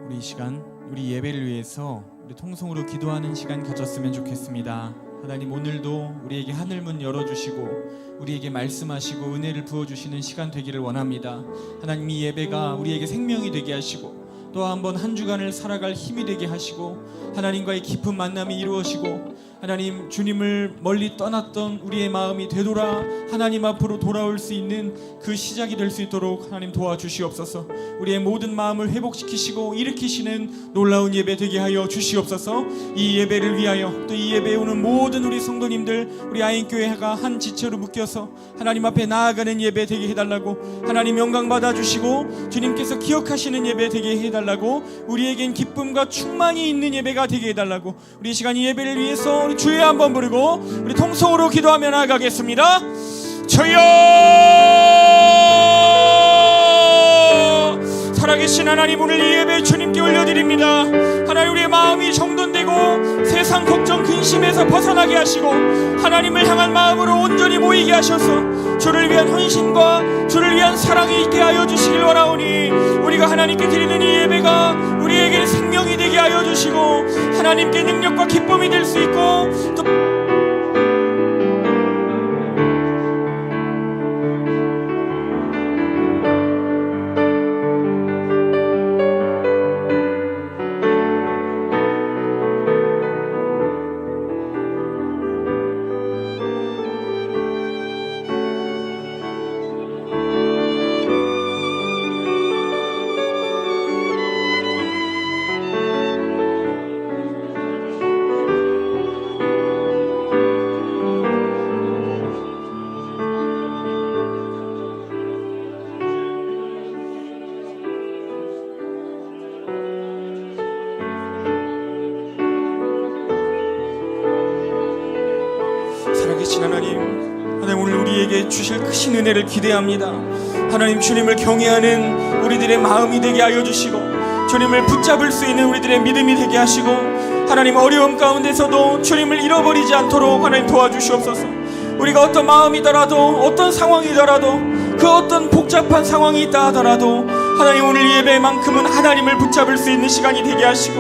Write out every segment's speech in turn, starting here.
우리 이 시간 우리 예배를 위해서 우리 통성으로 기도하는 시간 가졌으면 좋겠습니다. 하나님, 오늘도 우리에게 하늘문 열어주시고 우리에게 말씀하시고 은혜를 부어주시는 시간 되기를 원합니다. 하나님, 이 예배가 우리에게 생명이 되게 하시고 또 한 번 한 주간을 살아갈 힘이 되게 하시고 하나님과의 깊은 만남이 이루어지고 하나님, 주님을 멀리 떠났던 우리의 마음이 되돌아 하나님 앞으로 돌아올 수 있는 그 시작이 될 수 있도록 하나님 도와주시옵소서. 우리의 모든 마음을 회복시키시고 일으키시는 놀라운 예배 되게 하여 주시옵소서. 이 예배를 위하여 또 이 예배에 오는 모든 우리 성도님들, 우리 아인교회가 한 지체로 묶여서 하나님 앞에 나아가는 예배 되게 해달라고, 하나님 영광 받아주시고 주님께서 기억하시는 예배 되게 해달라고, 우리에겐 기쁨과 충만이 있는 예배가 되게 해달라고, 우리 시간 이 예배를 위해서 우리 주여 한번 부르고 우리 통성으로 기도하며 나아가겠습니다. 주여, 살아계신 하나님, 오늘 이 예배 주님께 올려드립니다. 하나님, 우리의 마음이 정돈되고 세상 걱정 근심에서 벗어나게 하시고 하나님을 향한 마음으로 온전히 모이게 하셔서 주를 위한 헌신과 주를 위한 사랑이 있게 하여 주시길 원하오니, 우리가 하나님께 드리는 이 예배가 우리에게 생명이 되게 하여 주시고 하나님께 능력과 기쁨이 될 수 있고 또 살아계신 하나님, 오늘 우리에게 주실 크신 은혜를 기대합니다. 하나님, 주님을 경외하는 우리들의 마음이 되게 하여 주시고 주님을 붙잡을 수 있는 우리들의 믿음이 되게 하시고 하나님, 어려움 가운데서도 주님을 잃어버리지 않도록 하나님 도와주시옵소서. 우리가 어떤 마음이더라도 어떤 상황이더라도 그 어떤 복잡한 상황이 있다 하더라도 하나님, 오늘 예배만큼은 하나님을 붙잡을 수 있는 시간이 되게 하시고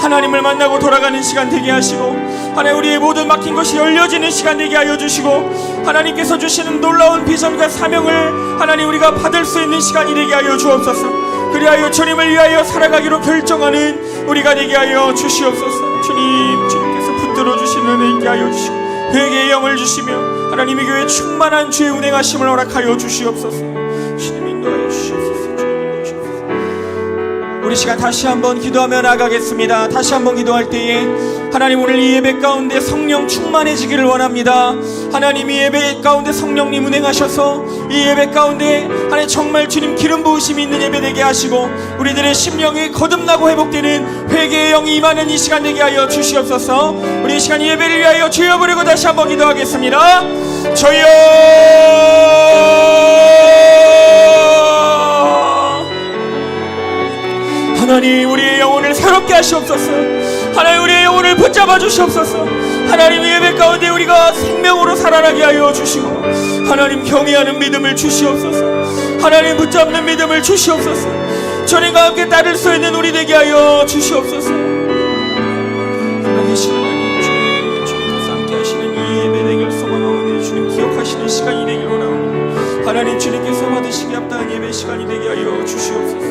하나님을 만나고 돌아가는 시간 되게 하시고 하나님, 우리의 모든 막힌 것이 열려지는 시간 되게 하여 주시고 하나님께서 주시는 놀라운 비전과 사명을 하나님 우리가 받을 수 있는 시간이 되게 하여 주옵소서. 그리하여 주님을 위하여 살아가기로 결정하는 우리가 되게 하여 주시옵소서. 주님께서 붙들어 주시는 은혜 있게 하여 주시고 회개의 영을 주시며 하나님의 교회에 충만한 주의 운행하심을 허락하여 주시옵소서. 주님 인도하여 주시옵소서. 우리 시간 다시 한번 기도하며 나가겠습니다. 다시 한번 기도할 때에 하나님, 오늘 이 예배 가운데 성령 충만해지기를 원합니다. 하나님, 이 예배 가운데 성령님 운행하셔서 이 예배 가운데 하나님 정말 주님 기름 부으심이 있는 예배 되게 하시고 우리들의 심령이 거듭나고 회복되는 회개의 영이 임하는 이 시간 되게 하여 주시옵소서. 우리 이 시간 예배를 위하여 주여 부르고 다시 한번 기도하겠습니다. 주여, 하나님, 우리의 영혼을 새롭게 하시옵소서. 하나님, 우리의 영혼을 붙잡아 주시옵소서. 하나님, 예배 가운데 우리가 생명으로 살아나게 하여 주시고 하나님, 경외하는 믿음을 주시옵소서. 하나님, 붙잡는 믿음을 주시옵소서. 주님과 함께 따를 수 있는 우리 되게 하여 주시옵소서. 살아계신 하나님, 주님께서 함께 하시는 이 예배 되길 소망하오니 주님 기억하시는 시간이 되길 원하오니 하나님, 주님께서 받으시기 합당한 예배 시간이 되게 하여 주시옵소서.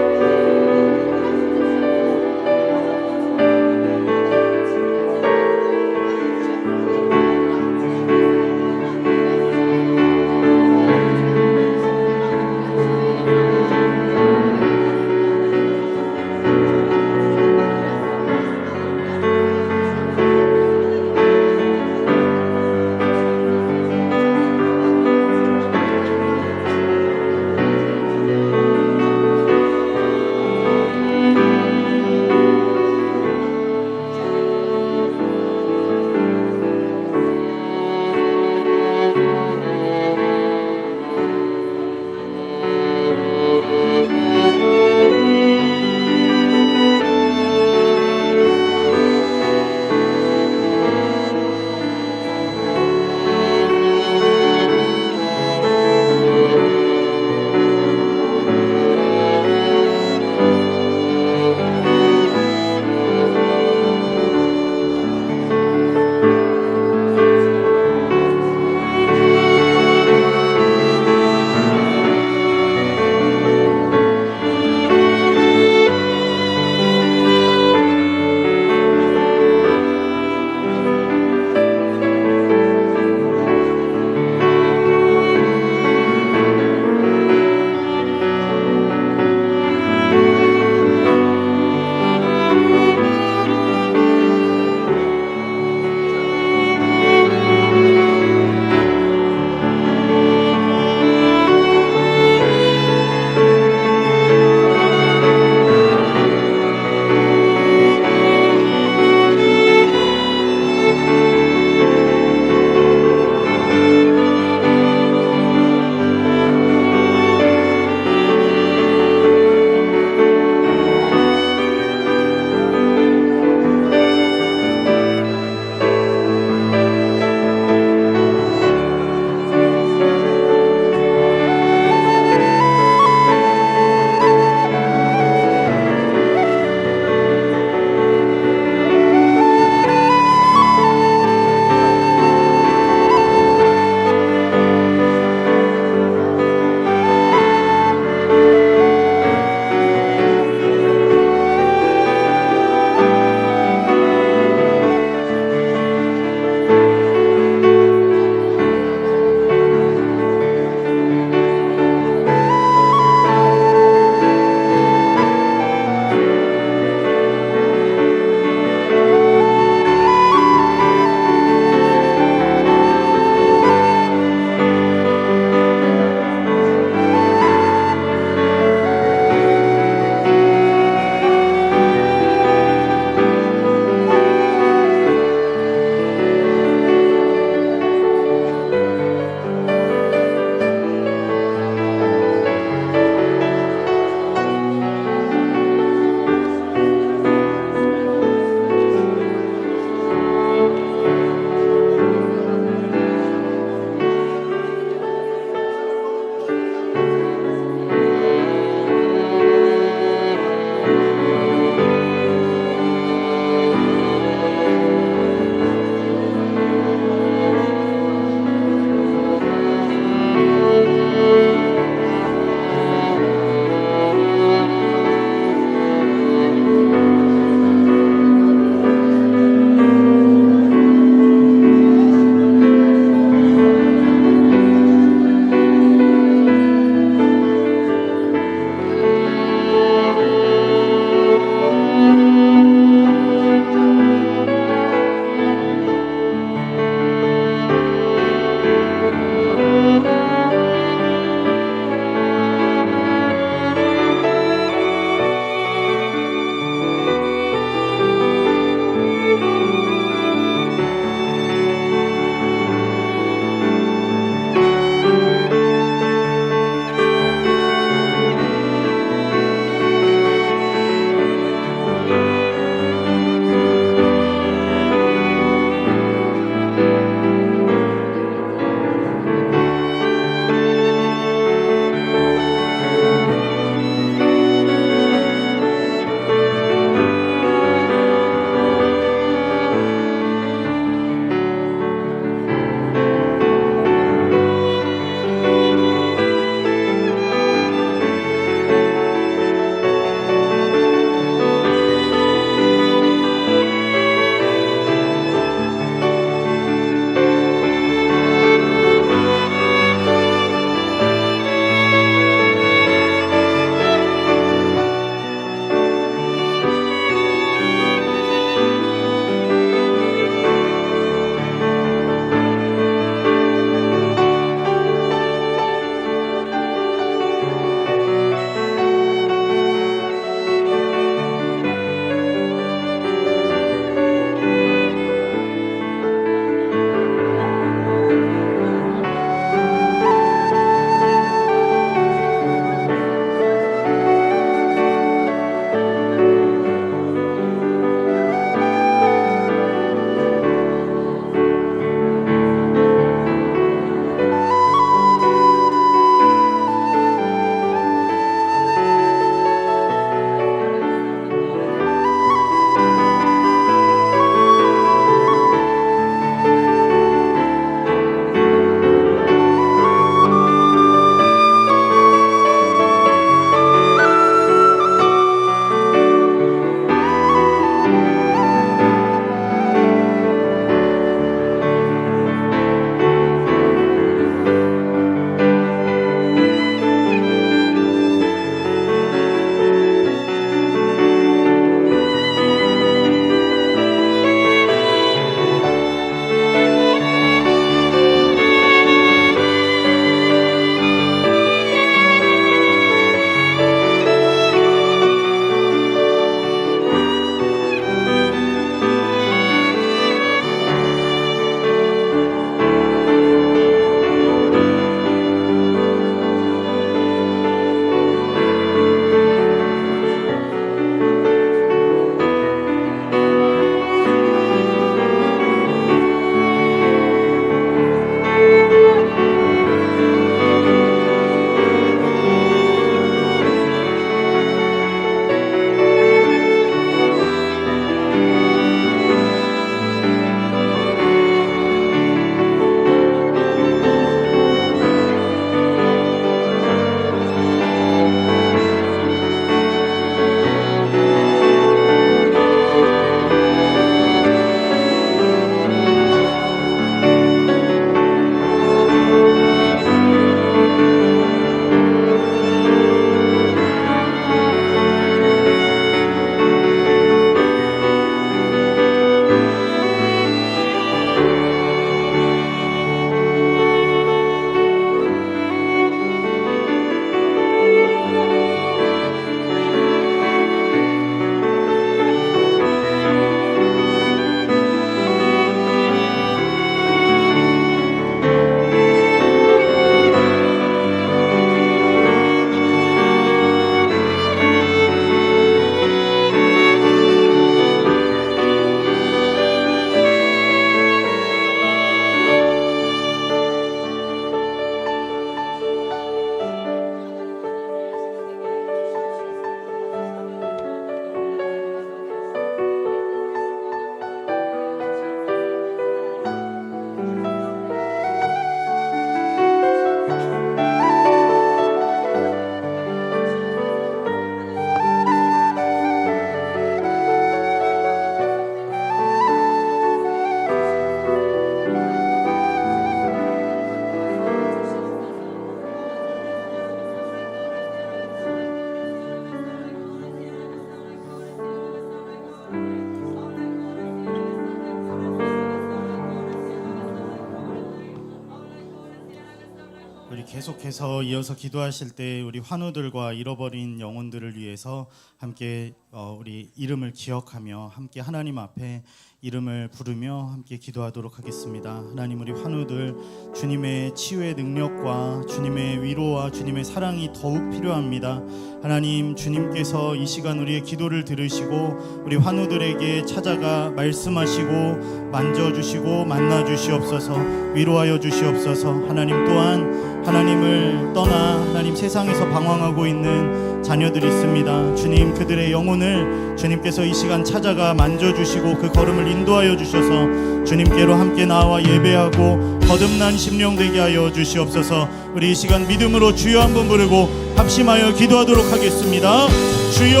계속해서 이어서 기도하실 때 우리 환우들과 잃어버린 영혼들을 위해서 함께 우리 이름을 기억하며 함께 하나님 앞에 이름을 부르며 함께 기도하도록 하겠습니다. 하나님, 우리 환우들 주님의 치유의 능력과 주님의 위로와 주님의 사랑이 더욱 필요합니다. 하나님, 주님께서 이 시간 우리의 기도를 들으시고 우리 환우들에게 찾아가 말씀하시고 만져주시고 만나주시옵소서. 위로하여 주시옵소서. 하나님, 또한 하나님을 떠나 하나님 세상에서 방황하고 있는 자녀들이 있습니다. 주님, 그들의 영혼을 주님께서 이 시간 찾아가 만져주시고 그 걸음을 인도하여 주셔서 주님께로 함께 나와 예배하고 거듭난 심령 되게 하여 주시옵소서. 우리 이 시간 믿음으로 주여 한번 부르고 합심하여 기도하도록 하겠습니다. 주여,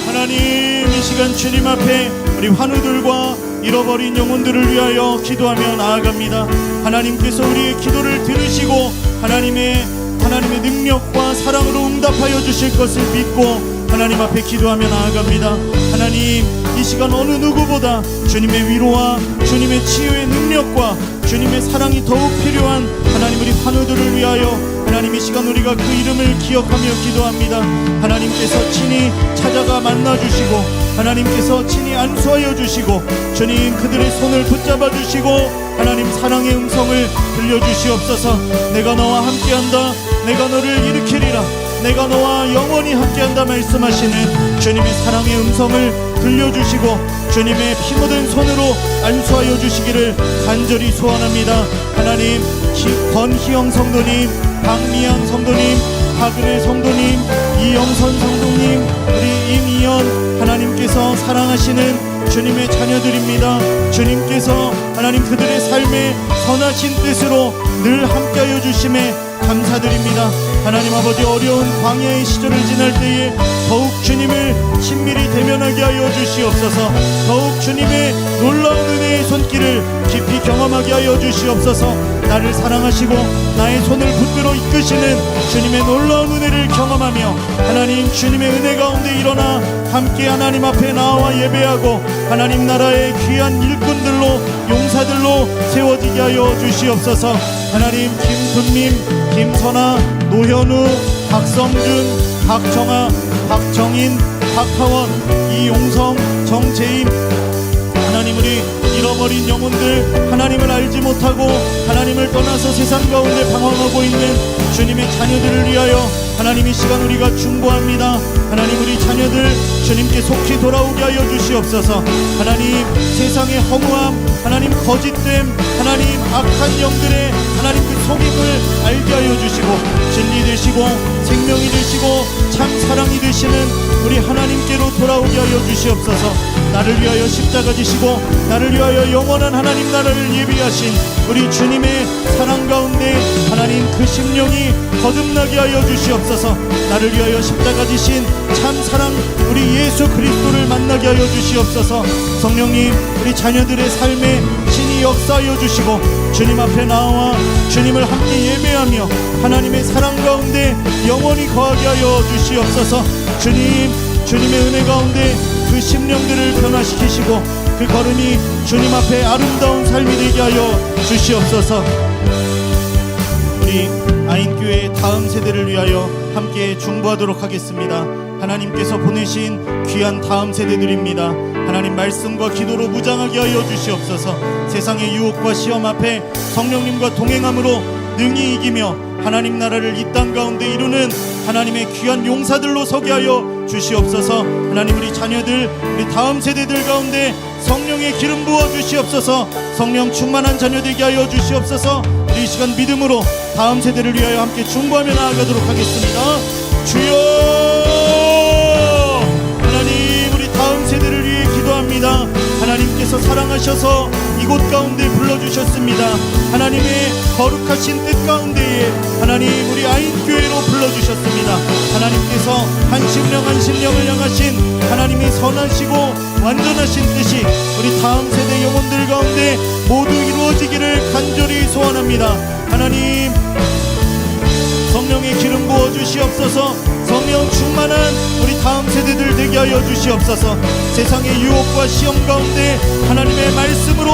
하나님, 이 시간 주님 앞에 우리 환우들과 잃어버린 영혼들을 위하여 기도하며 나아갑니다. 하나님께서 우리의 기도를 들으시고 하나님의 능력과 사랑으로 응답하여 주실 것을 믿고 하나님 앞에 기도하며 나아갑니다. 하나님, 이 시간 어느 누구보다 주님의 위로와 주님의 치유의 능력과 주님의 사랑이 더욱 필요한 하나님, 우리 환우들을 위하여 하나님, 이 시간 우리가 그 이름을 기억하며 기도합니다. 하나님께서 친히 찾아가 만나주시고 하나님께서 친히 안수하여 주시고 주님, 그들의 손을 붙잡아 주시고 하나님, 사랑의 음성을 들려주시옵소서. 내가 너와 함께한다, 내가 너를 일으키리라, 내가 너와 영원히 함께한다 말씀하시는 주님의 사랑의 음성을 들려주시고 주님의 피 묻은 손으로 안수하여 주시기를 간절히 소원합니다. 하나님, 권희영 성도님, 박미양 성도님, 박은혜 성도님, 이영선 성도님, 우리 임이연 하나님께서 사랑하시는 주님의 자녀들입니다. 주님께서 하나님 그들의 삶에 선하신 뜻으로 늘 함께하여 주심에 감사드립니다. 하나님 아버지, 어려운 광야의 시절을 지날 때에 더욱 주님을 친밀히 대면하게 하여 주시옵소서. 더욱 주님의 놀라운 은혜의 손길을 깊이 경험하게 하여 주시옵소서. 나를 사랑하시고 나의 손을 붙들어 이끄시는 주님의 놀라운 은혜를 경험하며 하나님, 주님의 은혜 가운데 일어나 함께 하나님 앞에 나와 예배하고 하나님 나라의 귀한 일꾼들로 용사들로 세워지게 하여 주시옵소서. 하나님, 김순림, 김선아, 노현우, 박성준, 박정아, 박정인, 박하원, 이용성, 정재임, 하나님, 우리 잃어버린 영혼들, 하나님을 알지 못하고 하나님을 떠나서 세상 가운데 방황하고 있는 주님의 자녀들을 위하여 하나님, 이 시간 우리가 중보합니다. 하나님, 우리 자녀들 주님께 속히 돌아오게 하여 주시옵소서. 하나님, 세상의 허무함, 하나님 거짓됨, 하나님 악한 영들의 하나님 그 속임을 알게 하여 주시고 진리 되시고 생명이 되시고 참 사랑이 되시는 우리 하나님께로 돌아오게 하여 주시옵소서. 나를 위하여 십자가 지시고 나를 위하여 영원한 하나님 나라를 예비하신 우리 주님의 사랑 가운데 하나님 그 심령이 거듭나게 하여 주시옵소서. 나를 위하여 십자가 지신 참 사랑 우리 예수 그리스도를 만나게 하여 주시옵소서. 성령님, 우리 자녀들의 삶에 신이 역사하여 주시고 주님 앞에 나와 주님을 함께 예배하며 하나님의 사랑 가운데 영원히 거하게 하여 주시옵소서. 주님의 은혜 가운데 그 심령들을 변화시키시고 그 걸음이 주님 앞에 아름다운 삶이 되게 하여 주시옵소서. 우리 아인교회 다음 세대를 위하여 함께 중보하도록 하겠습니다. 하나님께서 보내신 귀한 다음 세대들입니다. 하나님, 말씀과 기도로 무장하게 하여 주시옵소서. 세상의 유혹과 시험 앞에 성령님과 동행함으로 능히 이기며 하나님 나라를 이 땅 가운데 이루는 하나님의 귀한 용사들로 서게 하여 주시옵소서. 하나님, 우리 자녀들, 우리 다음 세대들 가운데 성령의 기름 부어 주시옵소서. 성령 충만한 자녀 되게 하여 주시옵소서. 우리 이 시간 믿음으로 다음 세대를 위하여 함께 중보하며 나아가도록 하겠습니다. 주여, 하나님, 우리 다음 세대를 위해 기도합니다. 하나님께서 사랑하셔서 이곳 가운데 불러주셨습니다. 하나님의 거룩하신 뜻 가운데에 하나님 우리 아인교회로 불러주셨습니다. 하나님께서 한 심령 한 심령을 향하신 하나님의 선하시고 완전하신 뜻이 우리 다음 세대 영혼들 가운데 모두 이루어지기를 간절히 소원합니다. 하나님, 성령의 기름 부어 주시옵소서. 성령 충만한 우리 다음 세대들 되게 하여 주시옵소서. 세상의 유혹과 시험 가운데 하나님의 말씀으로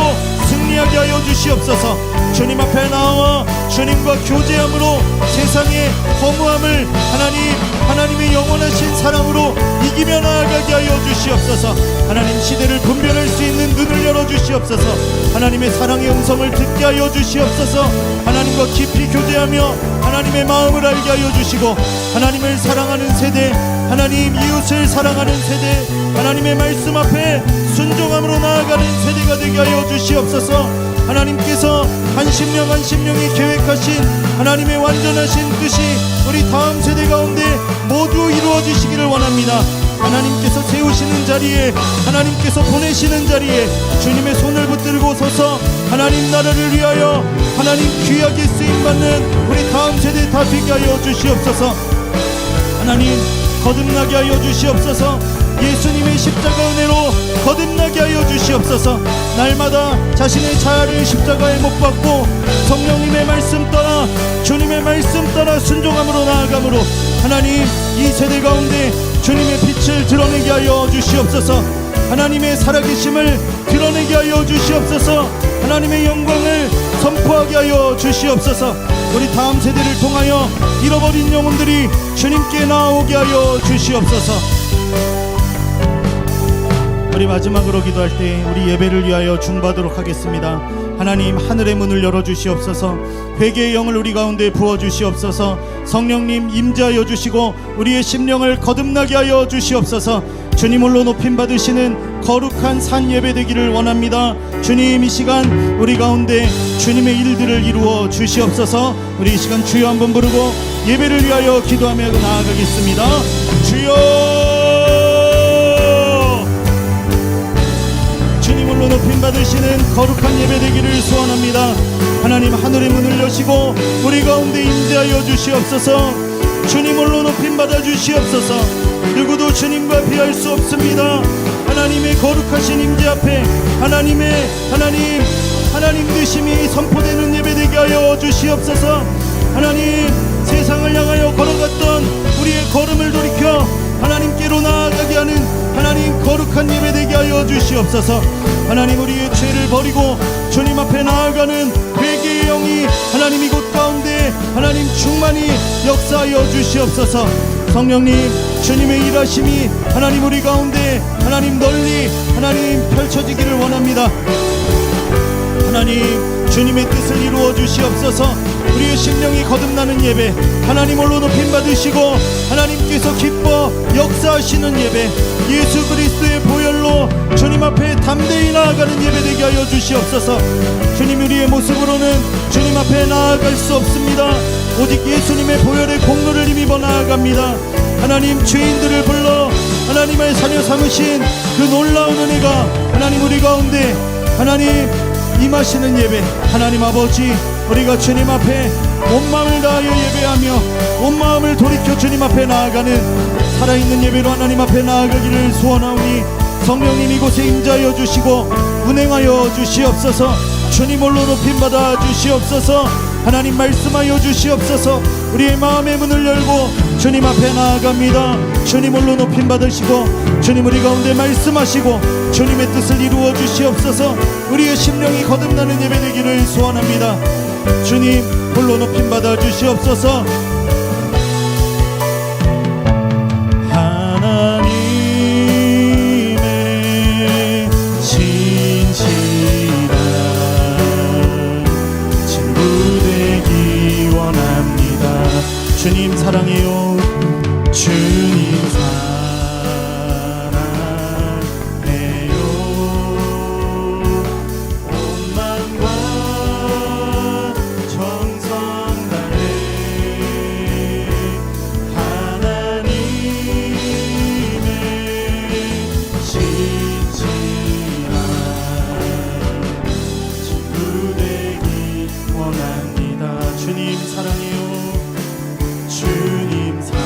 승리하게 하여 주시옵소서. 주님 앞에 나와 주님과 교제함으로 세상의 허무함을 하나님의 영원하신 사랑으로 이기며 나아가게 하여 주시옵소서. 하나님, 시대를 분별할 수 있는 눈을 열어 주시옵소서. 하나님의 사랑의 음성을 듣게 하여 주시옵소서. 하나님과 깊이 교제하며 하나님의 마음을 알게 하여 주시고, 하나님을 사랑하는 세대, 하나님 이웃을 사랑하는 세대, 하나님의 말씀 앞에 순종함으로 나아가는 세대가 되게 하여 주시옵소서. 하나님께서 한 심령 한 심령이 계획하신 하나님의 완전하신 뜻이 우리 다음 세대 가운데 모두 이루어지시기를 원합니다. 하나님께서 세우시는 자리에, 하나님께서 보내시는 자리에 주님의 손을 붙들고 서서 하나님 나라를 위하여 하나님 귀하게 쓰임받는 우리 다음 세대 다 되게 하여 주시옵소서. 하나님, 거듭나게 하여 주시옵소서. 예수님의 십자가 은혜로 거듭나게 하여 주시옵소서. 날마다 자신의 자아를 십자가에 못 박고 성령님의 말씀 따라, 주님의 말씀 따라 순종함으로 나아감으로 하나님, 이 세대 가운데 주님의 빛을 드러내게 하여 주시옵소서. 하나님의 살아계심을 드러내게 하여 주시옵소서. 하나님의 영광을 선포하게 하여 주시옵소서. 우리 다음 세대를 통하여 잃어버린 영혼들이 주님께 나오게 하여 주시옵소서. 우리 마지막으로 기도할 때 우리 예배를 위하여 중보하도록 하겠습니다. 하나님, 하늘의 문을 열어주시옵소서. 회개의 영을 우리 가운데 부어주시옵소서. 성령님 임재하여 주시고 우리의 심령을 거듭나게 하여 주시옵소서. 주님 홀로 높임 받으시는 거룩한 산 예배 되기를 원합니다. 주님, 이 시간 우리 가운데 주님의 일들을 이루어 주시옵소서. 우리 이 시간 주여 한번 부르고 예배를 위하여 기도하며 나아가겠습니다. 주여, 주님 홀로 높임 받으시는 거룩한 예배 되기를 소원합니다. 하나님, 하늘의 문을 여시고 우리 가운데 임재하여 주시옵소서. 주님 홀로 높임 받아 주시옵소서. 누구도 주님과 비할 수 없습니다. 하나님의 거룩하신 임재 앞에 하나님 되심이 선포되는 예배 되게 하여 주시옵소서. 하나님, 세상을 향하여 걸어갔던 우리의 걸음을 돌이켜 하나님께로 나아가게 하는 하나님 거룩한 예배 되게 하여 주시옵소서. 하나님, 우리의 죄를 버리고 주님 앞에 나아가는 회개의 영이 하나님 이곳 가운데 하나님 충만히 역사하여 주시옵소서. 성령님, 주님의 일하심이 하나님 우리 가운데 하나님 널리 하나님 펼쳐지기를 원합니다. 하나님, 주님의 뜻을 이루어 주시옵소서. 우리의 심령이 거듭나는 예배, 하나님 홀로 높임 받으시고 하나님께서 기뻐 역사하시는 예배, 예수 그리스도의 보혈로 주님 앞에 담대히 나아가는 예배 되게 하여 주시옵소서. 주님, 우리의 모습으로는 주님 앞에 나아갈 수 없습니다. 오직 예수님의 보혈의 공로를 힘입어 나아갑니다. 하나님, 죄인들을 불러 하나님의 자녀 삼으신 그 놀라운 은혜가 하나님 우리 가운데 하나님 임하시는 예배, 하나님 아버지, 우리가 주님 앞에 온 마음을 다하여 예배하며 온 마음을 돌이켜 주님 앞에 나아가는 살아있는 예배로 하나님 앞에 나아가기를 소원하오니 성령님 이곳에 임재하여 주시고 운행하여 주시옵소서. 주님 홀로 높임 받아 주시옵소서. 하나님 말씀하여 주시옵소서. 우리의 마음의 문을 열고 주님 앞에 나아갑니다. 주님 홀로 높임 받으시고 주님 우리 가운데 말씀하시고 주님의 뜻을 이루어 주시옵소서. 우리의 심령이 거듭나는 예배 되기를 소원합니다. 주님 홀로 높임 받아 주시옵소서. 하나님의 진실한 친구 되기 원합니다. 주님 사랑해요. 주님 사랑해요. 온 마음과 정성 다해 하나님의 진실한 친구 되기 원합니다. 주님 사랑해요. 주님 사랑해요.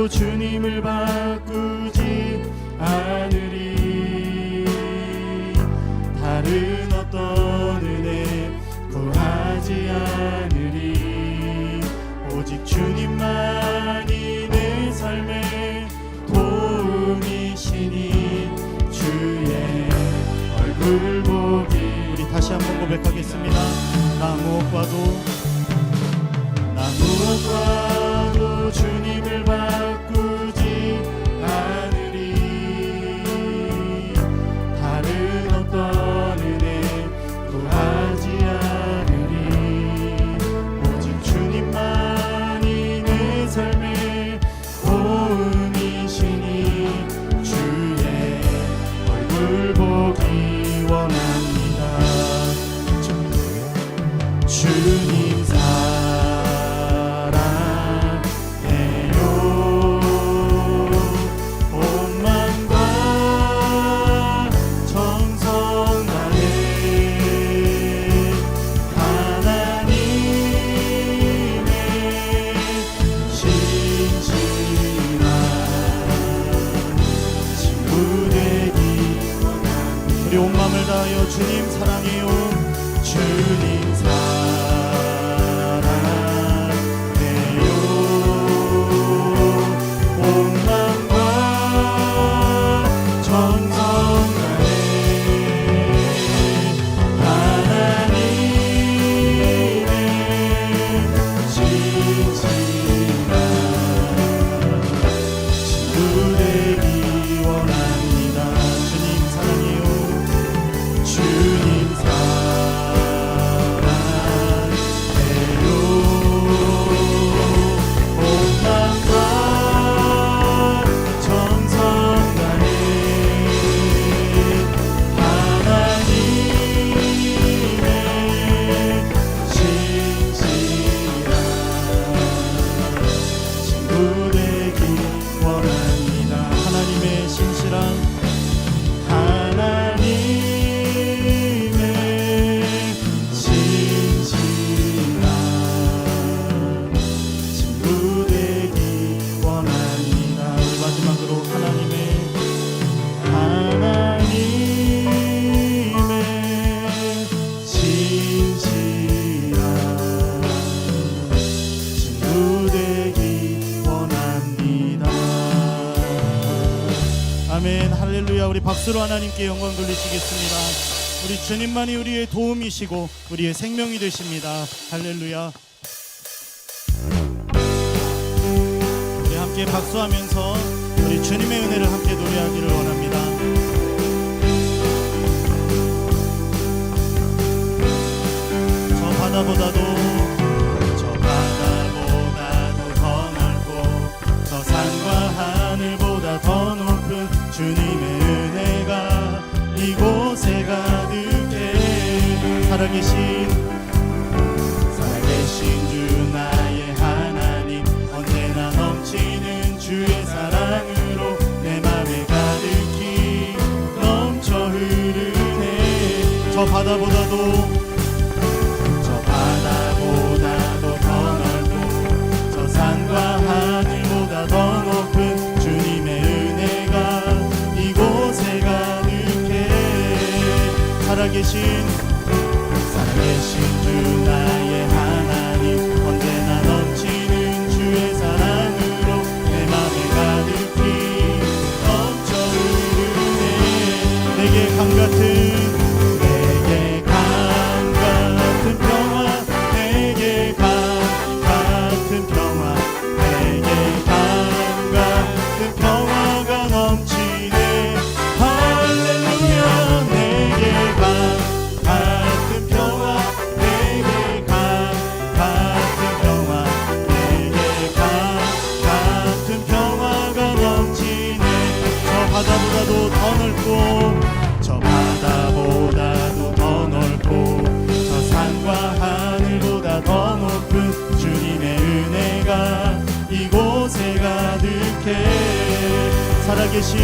무엇과도 주님을 바꾸지 않으리. 다른 어떤 은혜 구하지 않으리. 오직 주님만이 내 삶의 도움이시니 주의 얼굴 보기. 우리 다시 한번 고백하겠습니다. 나 무엇과도 주님을 바꾸지 않으리. 다른 어떤 은혜 구하지 않으리. 오직 주님만이 내 삶의 도움이시니 주의 얼굴 보기 원합니다. 주님 사랑해요. 온 마음과 정성 다해 하나님의 신실한 친구 되기 원합니다. 우리 온 마음을 다하여 주님 사랑해요. 주님 사랑해요. 온 마음과 정성 다해 하나님의 신실한 친구 되기 원합니다. 주님 사랑해요. 주님 사랑해요. 온 마음과 정성 다해 하나님의 신실한 친구 되기 원합니다. 하나님의 신실한 하나님의 신실한 친구 되기 원합니다. 우리 마지막으로 하나님의 신실한 친구 되기 원합니다. 아멘. 할렐루야. 우리 박수로 하나님께 영광 돌리시겠습니다. 우리 주님만이 우리의 도움이시고 우리의 생명이 되십니다. 할렐루야. 우리 함께 박수하면서 우리 주님의 은혜를 함께 노래하기를 원합니다. 저 바다보다도 더 넓고 저 산과 하늘보다 더 높은 주님의 은혜가 이곳에 가득해. 살아계신 주 나의 하나님, 언제나 넘치는 주의 사랑으로 내 맘에 가득히 넘쳐 흐르네. 저 바다보다도 더 넓고 저 산과 하늘보다 더 높은 주님의 은혜가 이곳에 가득해. 살아계신 주 나의 하나님, 언제나 넘치는 주의 사랑으로 내 맘에 가득히 넘쳐 흐르네. 내게 강 같은 평화, 내게 강 같은 평화, 내게 강 같은 평화가 넘치네. 할렐루야. 내게 강 같은 평화, 내게 강 같은 평화, 내게 강 같은 평화가 넘치네. 저 바다보다도 더 넓고 저 바다보다도 더 넓고 저 산과 하늘보다 더 높은 주님의 은혜가 이곳에 가득해. 살아계신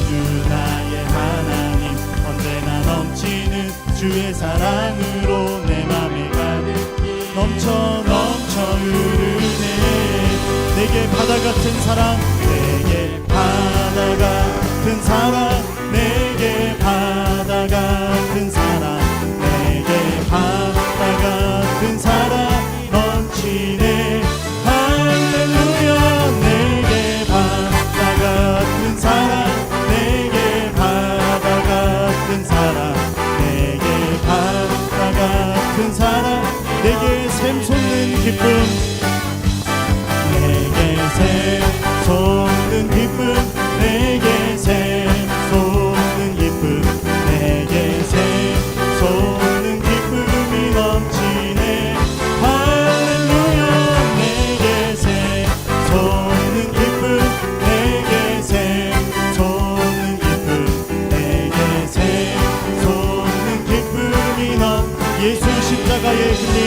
주 나의 하나님, 언제나 넘치는 주의 사랑으로 내 맘에 가득히 넘쳐 흐르네. 내게 바다 같은 사랑, 내게 바다 같은 사랑, 내게 바다 같은 사랑, 내게 바다 같은 사랑 넘치네. 할렐루야. 내게 바다 같은 사랑, 내게 바다 같은 사랑, 내게 바다 같은 사랑, 내게 샘솟는 기쁨, 내게 샘솟는 기쁨, 내게 샘솟는 기쁨, 내게 샘솟는 기쁨이 넘치네. 할렐루야. 내게 샘솟는 기쁨, 내게 샘솟는 기쁨, 내게 샘솟는 기쁨이 예수 십자가에 흘린,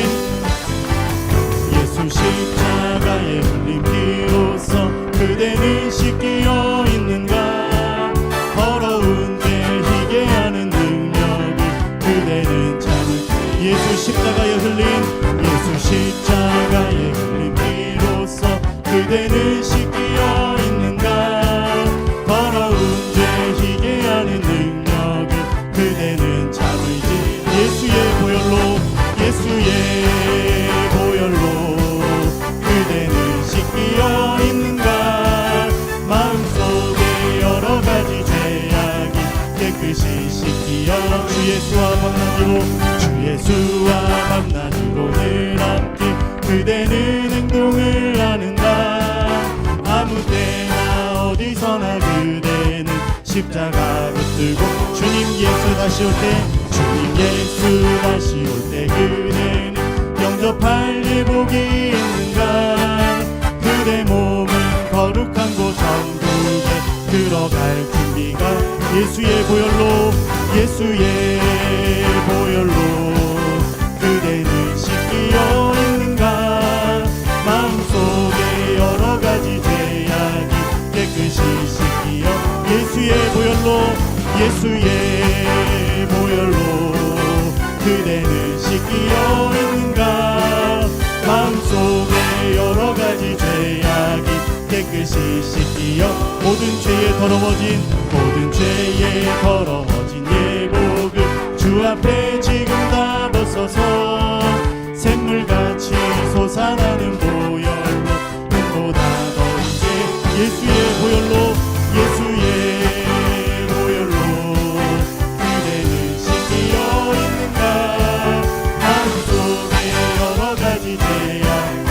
예수 십자가에 흘린 피로써 그대는 씻기어 있는가. 더러운 죄 희게 하는 능력이 그대는 참을. 예수 십자가에 흘린, 예수 십자가에 흘린 피로써 그대는 씻기어 있는가. 더러운 죄 희게 하는 능력이 그대는 참을지. 예수의 보혈로, 예수의 보혈로 그대는 씻기어 있는가. 마음속에 여러 가지 죄악이 깨끗이 씻기어. 주 예수와 만나기로, 주 예수와 만나기로 늘 함께 그대는 행동을 하는가. 아무 때나 어디서나 그대는 십자가 붙들고, 주님 예수 다시 올 때, 주님 예수 다시 올 때 그대는 영접할 예복이 있는가. 그대 몸은 거룩한 곳 천국에 들어갈 준비가. 예수의 보혈로, 예수의 보혈로 그대는 씻기어 있는가. 마음속에 여러 가지 죄악이 깨끗이 씻기어. 예수의 보혈로, 예수의 보혈로 그대는 씻기어 있는가. 마음속에 여러 가지 죄악이 깨끗이 씻기어. 모든 죄에 더러워진, 모든 죄에 더러워진 예복을 주 앞에 지금 다 벗어서 샘물같이 솟아나는 보혈로 눈보다 더 이제. 예수의 보혈로, 예수의 보혈로 그대는 씻기어 있는가. 마음속에 여러 가지 죄악.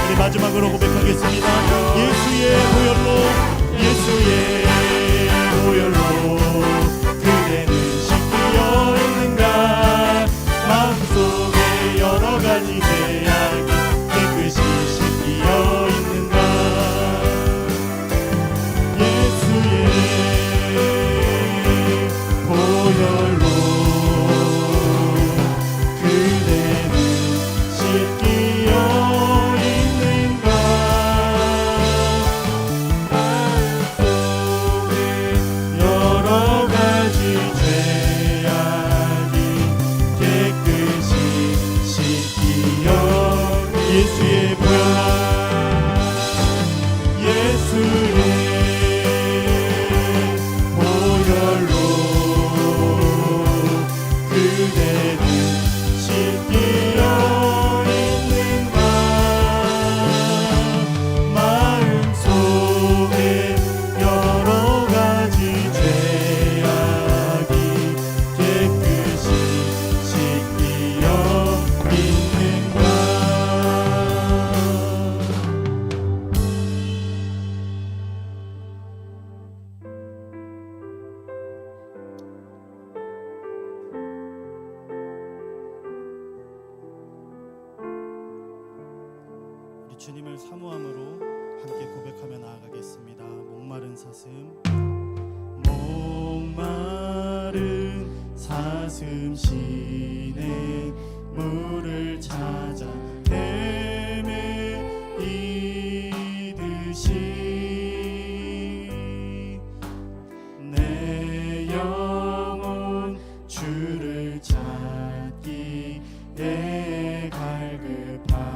우리 마지막으로 고백하겠습니다. 예수의 보혈로, 예수의 보혈로 그대는 씻기어 있는가. 마음속에 여러 가지 죄악이 깨끗이 씻기어 있는가. 예수의 보혈로 그대는 씻기어 있는가. 마음속에 여러 가지 죄악이 깨끗이 씻기어. 예수의 보혈, 예수의 보혈로 그대는 씻기어 있는가. 마음속에 여러 가지 죄악이 깨끗이 씻기어 있는가. 우리 주님을 사모함으로 함께 고백하며 나아가겠습니다. 목마른 사슴, 목마른 사슴 시내 물을 찾아 헤매이듯이 내 영혼 주를 찾기에 갈급하나이다.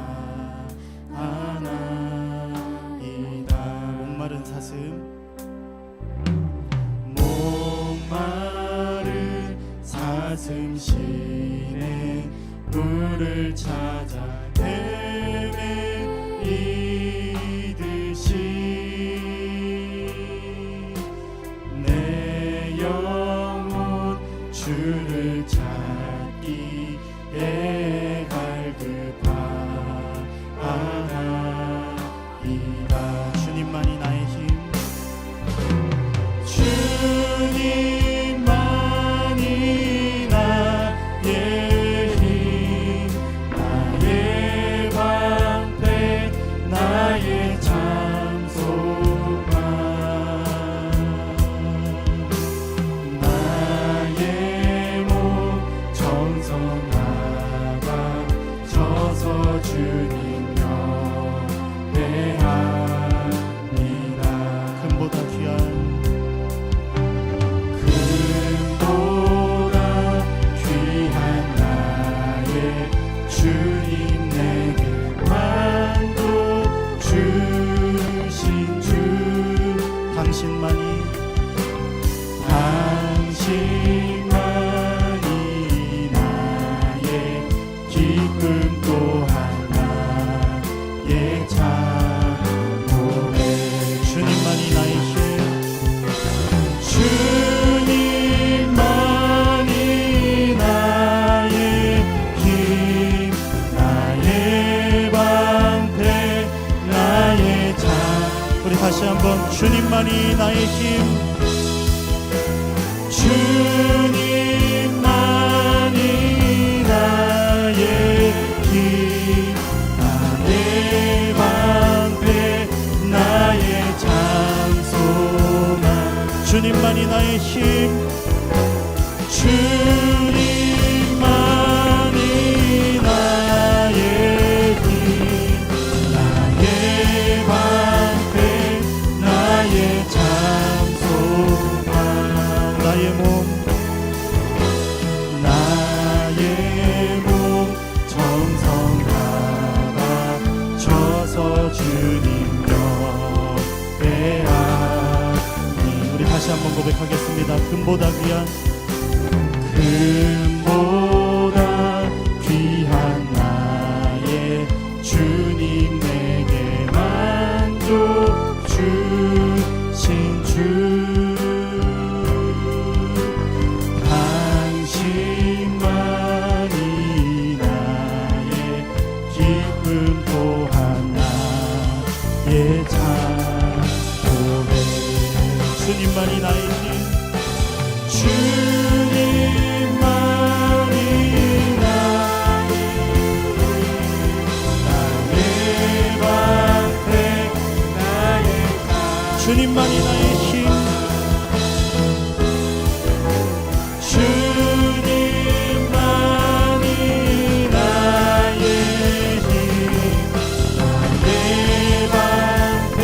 다시 한번 주님만이 나의 힘, 주님만이 나의 힘, 나의 방패, 나의 장소만. 주님만이 나의 힘, 주님만이 나의 힘, 나의 방패, 나의 장소만. 나의 몸, 나의 몸 정성 다가 쳐서 주님 옆에 하니. 우리 다시 한번 고백하겠습니다. 금보다 귀한, 금보다 귀한 나의 주님, 내게 만족 주신 주, 당신만이 나의 기쁨 또한 나의 장고백. 주님만이 나의 힘, 주님만이 나의 방패, 나의 주님만이 나의 힘, 주님만이 나의 힘, 나의 방패,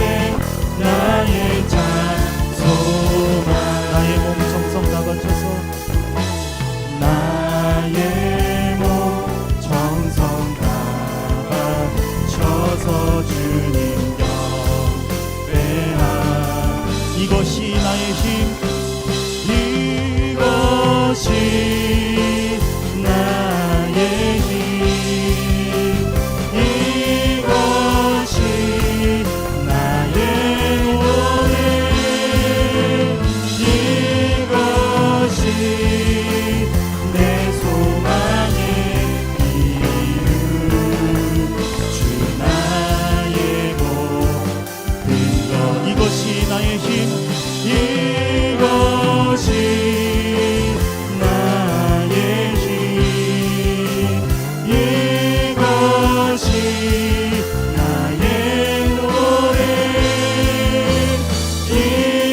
나의 장소만. 나의 몸 정성 다 바쳐서, 나의 몸 정성 다 바쳐서 주님 옆에 하. 이것이 나의 힘, 이것이 나의 힘, 이것이 나의 노래, 이것이 내 소망의 이름, 주 나의 모든 것. 이것이 나의 힘, 이것이 나의 힘, 이것이 나의 노래,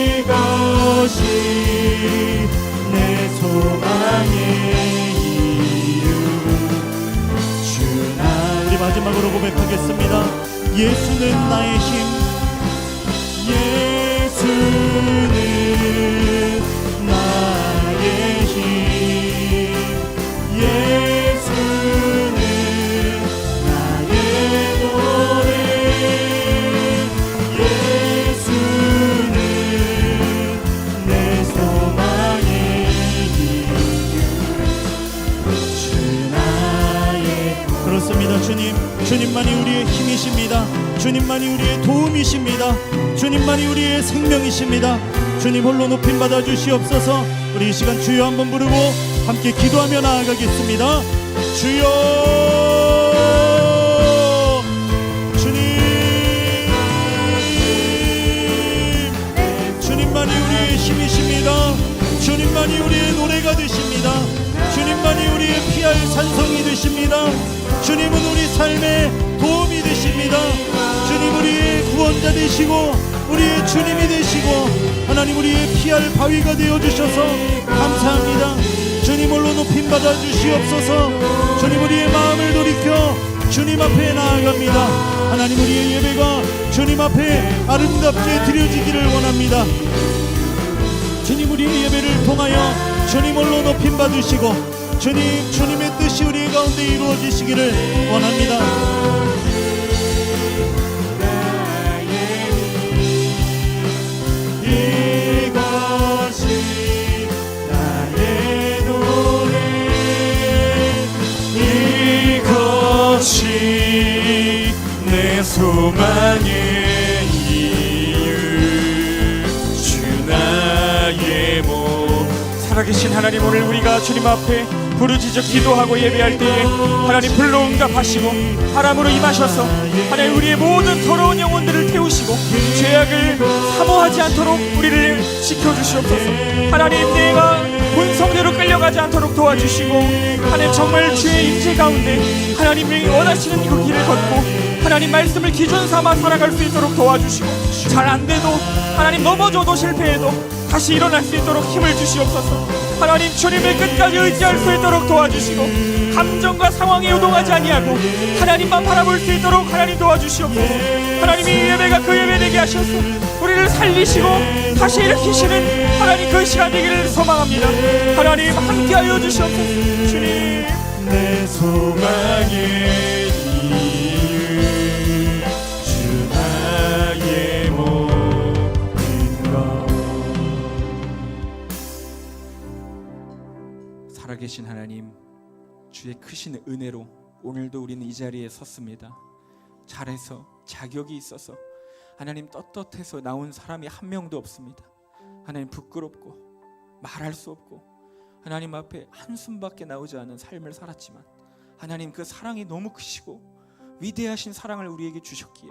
이것이 내 소망의 이유, 주 나의. 우리 마지막으로 고백하겠습니다. 예수는 나의 힘, 예수는 나의 힘, 예수는 나의 노래, 예수는 내 소망의 이유, 주 나의. 그렇습니다. 주님만이 우리의 힘이십니다. 주님만이 우리의 도움이십니다. 주님만이 우리의 생명이십니다. 주님 홀로 높임 받아 주시옵소서. 우리 이 시간 주여 한번 부르고 함께 기도하며 나아가겠습니다. 주여, 주님, 주님만이 우리의 힘이십니다. 주님만이 우리의 노래가 되십니다. 주님만이 우리의 피할 산성이 되십니다. 주님은 우리 삶의 도움이 되십니다. 주님 우리의 구원자 되시고 우리의 주님이 되시고 하나님 우리의 피할 바위가 되어주셔서 감사합니다. 주님 홀로 높임 받아 주시옵소서. 주님 우리의 마음을 돌이켜 주님 앞에 나아갑니다. 하나님 우리의 예배가 주님 앞에 아름답게 드려지기를 원합니다. 주님 우리의 예배를 통하여 주님 홀로 높임 받으시고 주님의 뜻이 우리 가운데 이루어지시기를 원합니다. 이것이 나의 노래, 이것이 내 소망의 이유, 주 나의 몸. 살아계신 하나님, 오늘 우리가 주님 앞에 부르짖어 기도하고 예배할 때에 하나님 불로 응답하시고 바람으로 임하셔서 하나님 우리의 모든 더러운 영혼들을 태우시고 죄악을 않도록 우리를 지켜주시옵소서. 하나님, 내가 본성대로 끌려가지 않도록 도와주시고, 하나님 정말 주의 임재 가운데 하나님이 원하시는 그 길을 걷고 하나님 말씀을 기준 삼아 살아갈 수 있도록 도와주시고, 잘 안돼도 하나님 넘어져도 실패해도 다시 일어날 수 있도록 힘을 주시옵소서. 하나님, 주님을 끝까지 의지할 수 있도록 도와주시고, 감정과 상황에 요동하지 아니하고 하나님만 바라볼 수 있도록 하나님 도와주시옵소서. 하나님이 예배가 그 예배 되게 하셔서 우리를 살리시고 다시 일으키시는 하나님 그 시간 되기를 소망합니다. 하나님 함께하여 주시옵소서. 주님, 내 소망의 이유 주 나의 모든 것. 살아계신 하나님, 주의 크신 은혜로 오늘도 우리는 이 자리에 섰습니다. 잘해서 자격이 있어서 하나님 떳떳해서 나온 사람이 한 명도 없습니다. 하나님 부끄럽고 말할 수 없고 하나님 앞에 한숨밖에 나오지 않은 삶을 살았지만 하나님 그 사랑이 너무 크시고 위대하신 사랑을 우리에게 주셨기에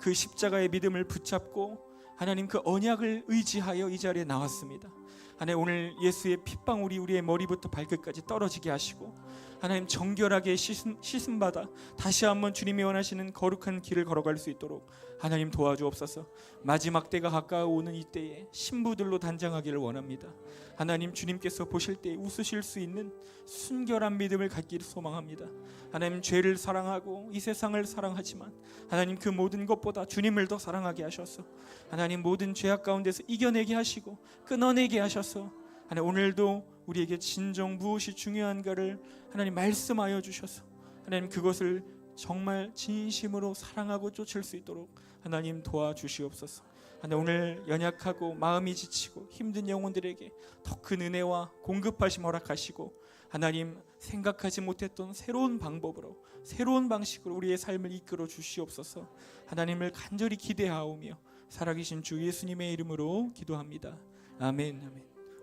그 십자가의 믿음을 붙잡고 하나님 그 언약을 의지하여 이 자리에 나왔습니다. 하나님, 오늘 예수의 핏방울이 우리의 머리부터 발끝까지 떨어지게 하시고 하나님 정결하게 씻음받아 다시 한번 주님이 원하시는 거룩한 길을 걸어갈 수 있도록 하나님 도와주옵소서. 마지막 때가 가까워오는 이때에 신부들로 단장하기를 원합니다. 하나님, 주님께서 보실 때 웃으실 수 있는 순결한 믿음을 갖기를 소망합니다. 하나님, 죄를 사랑하고 이 세상을 사랑하지만 하나님 그 모든 것보다 주님을 더 사랑하게 하셔서 하나님 모든 죄악 가운데서 이겨내게 하시고 끊어내게 하셔서 하나님 오늘도 우리에게 진정 무엇이 중요한가를 하나님 말씀하여 주셔서 하나님 그것을 정말 진심으로 사랑하고 쫓을 수 있도록 하나님 도와주시옵소서. 하나님, 오늘 연약하고 마음이 지치고 힘든 영혼들에게 더 큰 은혜와 공급하심 허락하시고 하나님 생각하지 못했던 새로운 방법으로 새로운 방식으로 우리의 삶을 이끌어 주시옵소서. 하나님을 간절히 기대하오며 살아계신 주 예수님의 이름으로 기도합니다. 아멘. 아멘.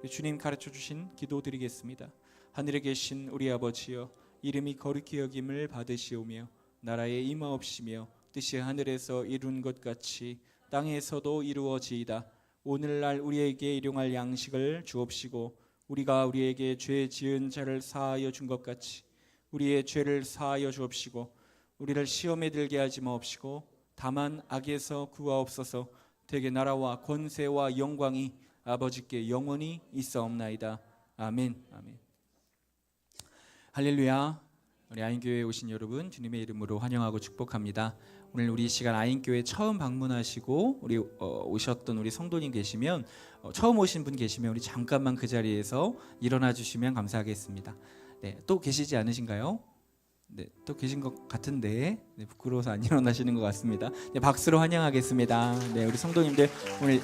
주님 가르쳐 주신 기도 드리겠습니다. 하늘에 계신 우리 아버지여, 이름이 거룩히 여김을 받으시오며 나라에 임하옵시며 뜻이 하늘에서 이룬 것 같이 땅에서도 이루어지이다. 오늘날 우리에게 일용할 양식을 주옵시고 우리가 우리에게 죄 지은 자를 사하여 준 것 같이 우리의 죄를 사하여 주옵시고 우리를 시험에 들게 하지 마옵시고 다만 악에서 구하옵소서. 되게 나라와 권세와 영광이 아버지께 영원히 있사옵나이다. 아멘. 아멘. 할렐루야. 우리 아인교회에 오신 여러분 주님의 이름으로 환영하고 축복합니다. 오늘 우리 시간 아인교회 처음 방문하시고 우리 오셨던 우리 성도님 계시면 처음 오신 분 계시면 우리 잠깐만 그 자리에서 일어나 주시면 감사하겠습니다. 네, 또 계시지 않으신가요? 네, 또 계신 것 같은데 네, 부끄러워서 안 일어나시는 것 같습니다. 네, 박수로 환영하겠습니다. 네, 우리 성도님들 오늘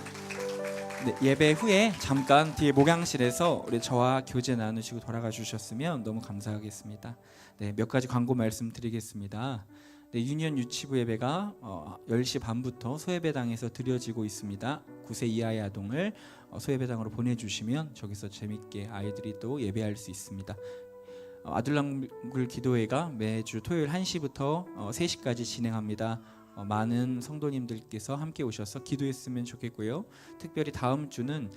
네, 예배 후에 잠깐 뒤에 목양실에서 우리 저와 교제 나누시고 돌아가 주셨으면 너무 감사하겠습니다. 네, 몇 가지 광고 말씀드리겠습니다. 네, 유년 유치부 예배가 10시 반부터 소예배당에서 드려지고 있습니다. 9세 이하의 아동을 소예배당으로 보내주시면 저기서 재밌게 아이들이 또 예배할 수 있습니다. 아들랑굴 기도회가 매주 토요일 1시부터 3시까지 진행합니다. 많은 성도님들께서 함께 오셔서 기도했으면 좋겠고요. 특별히 다음 주는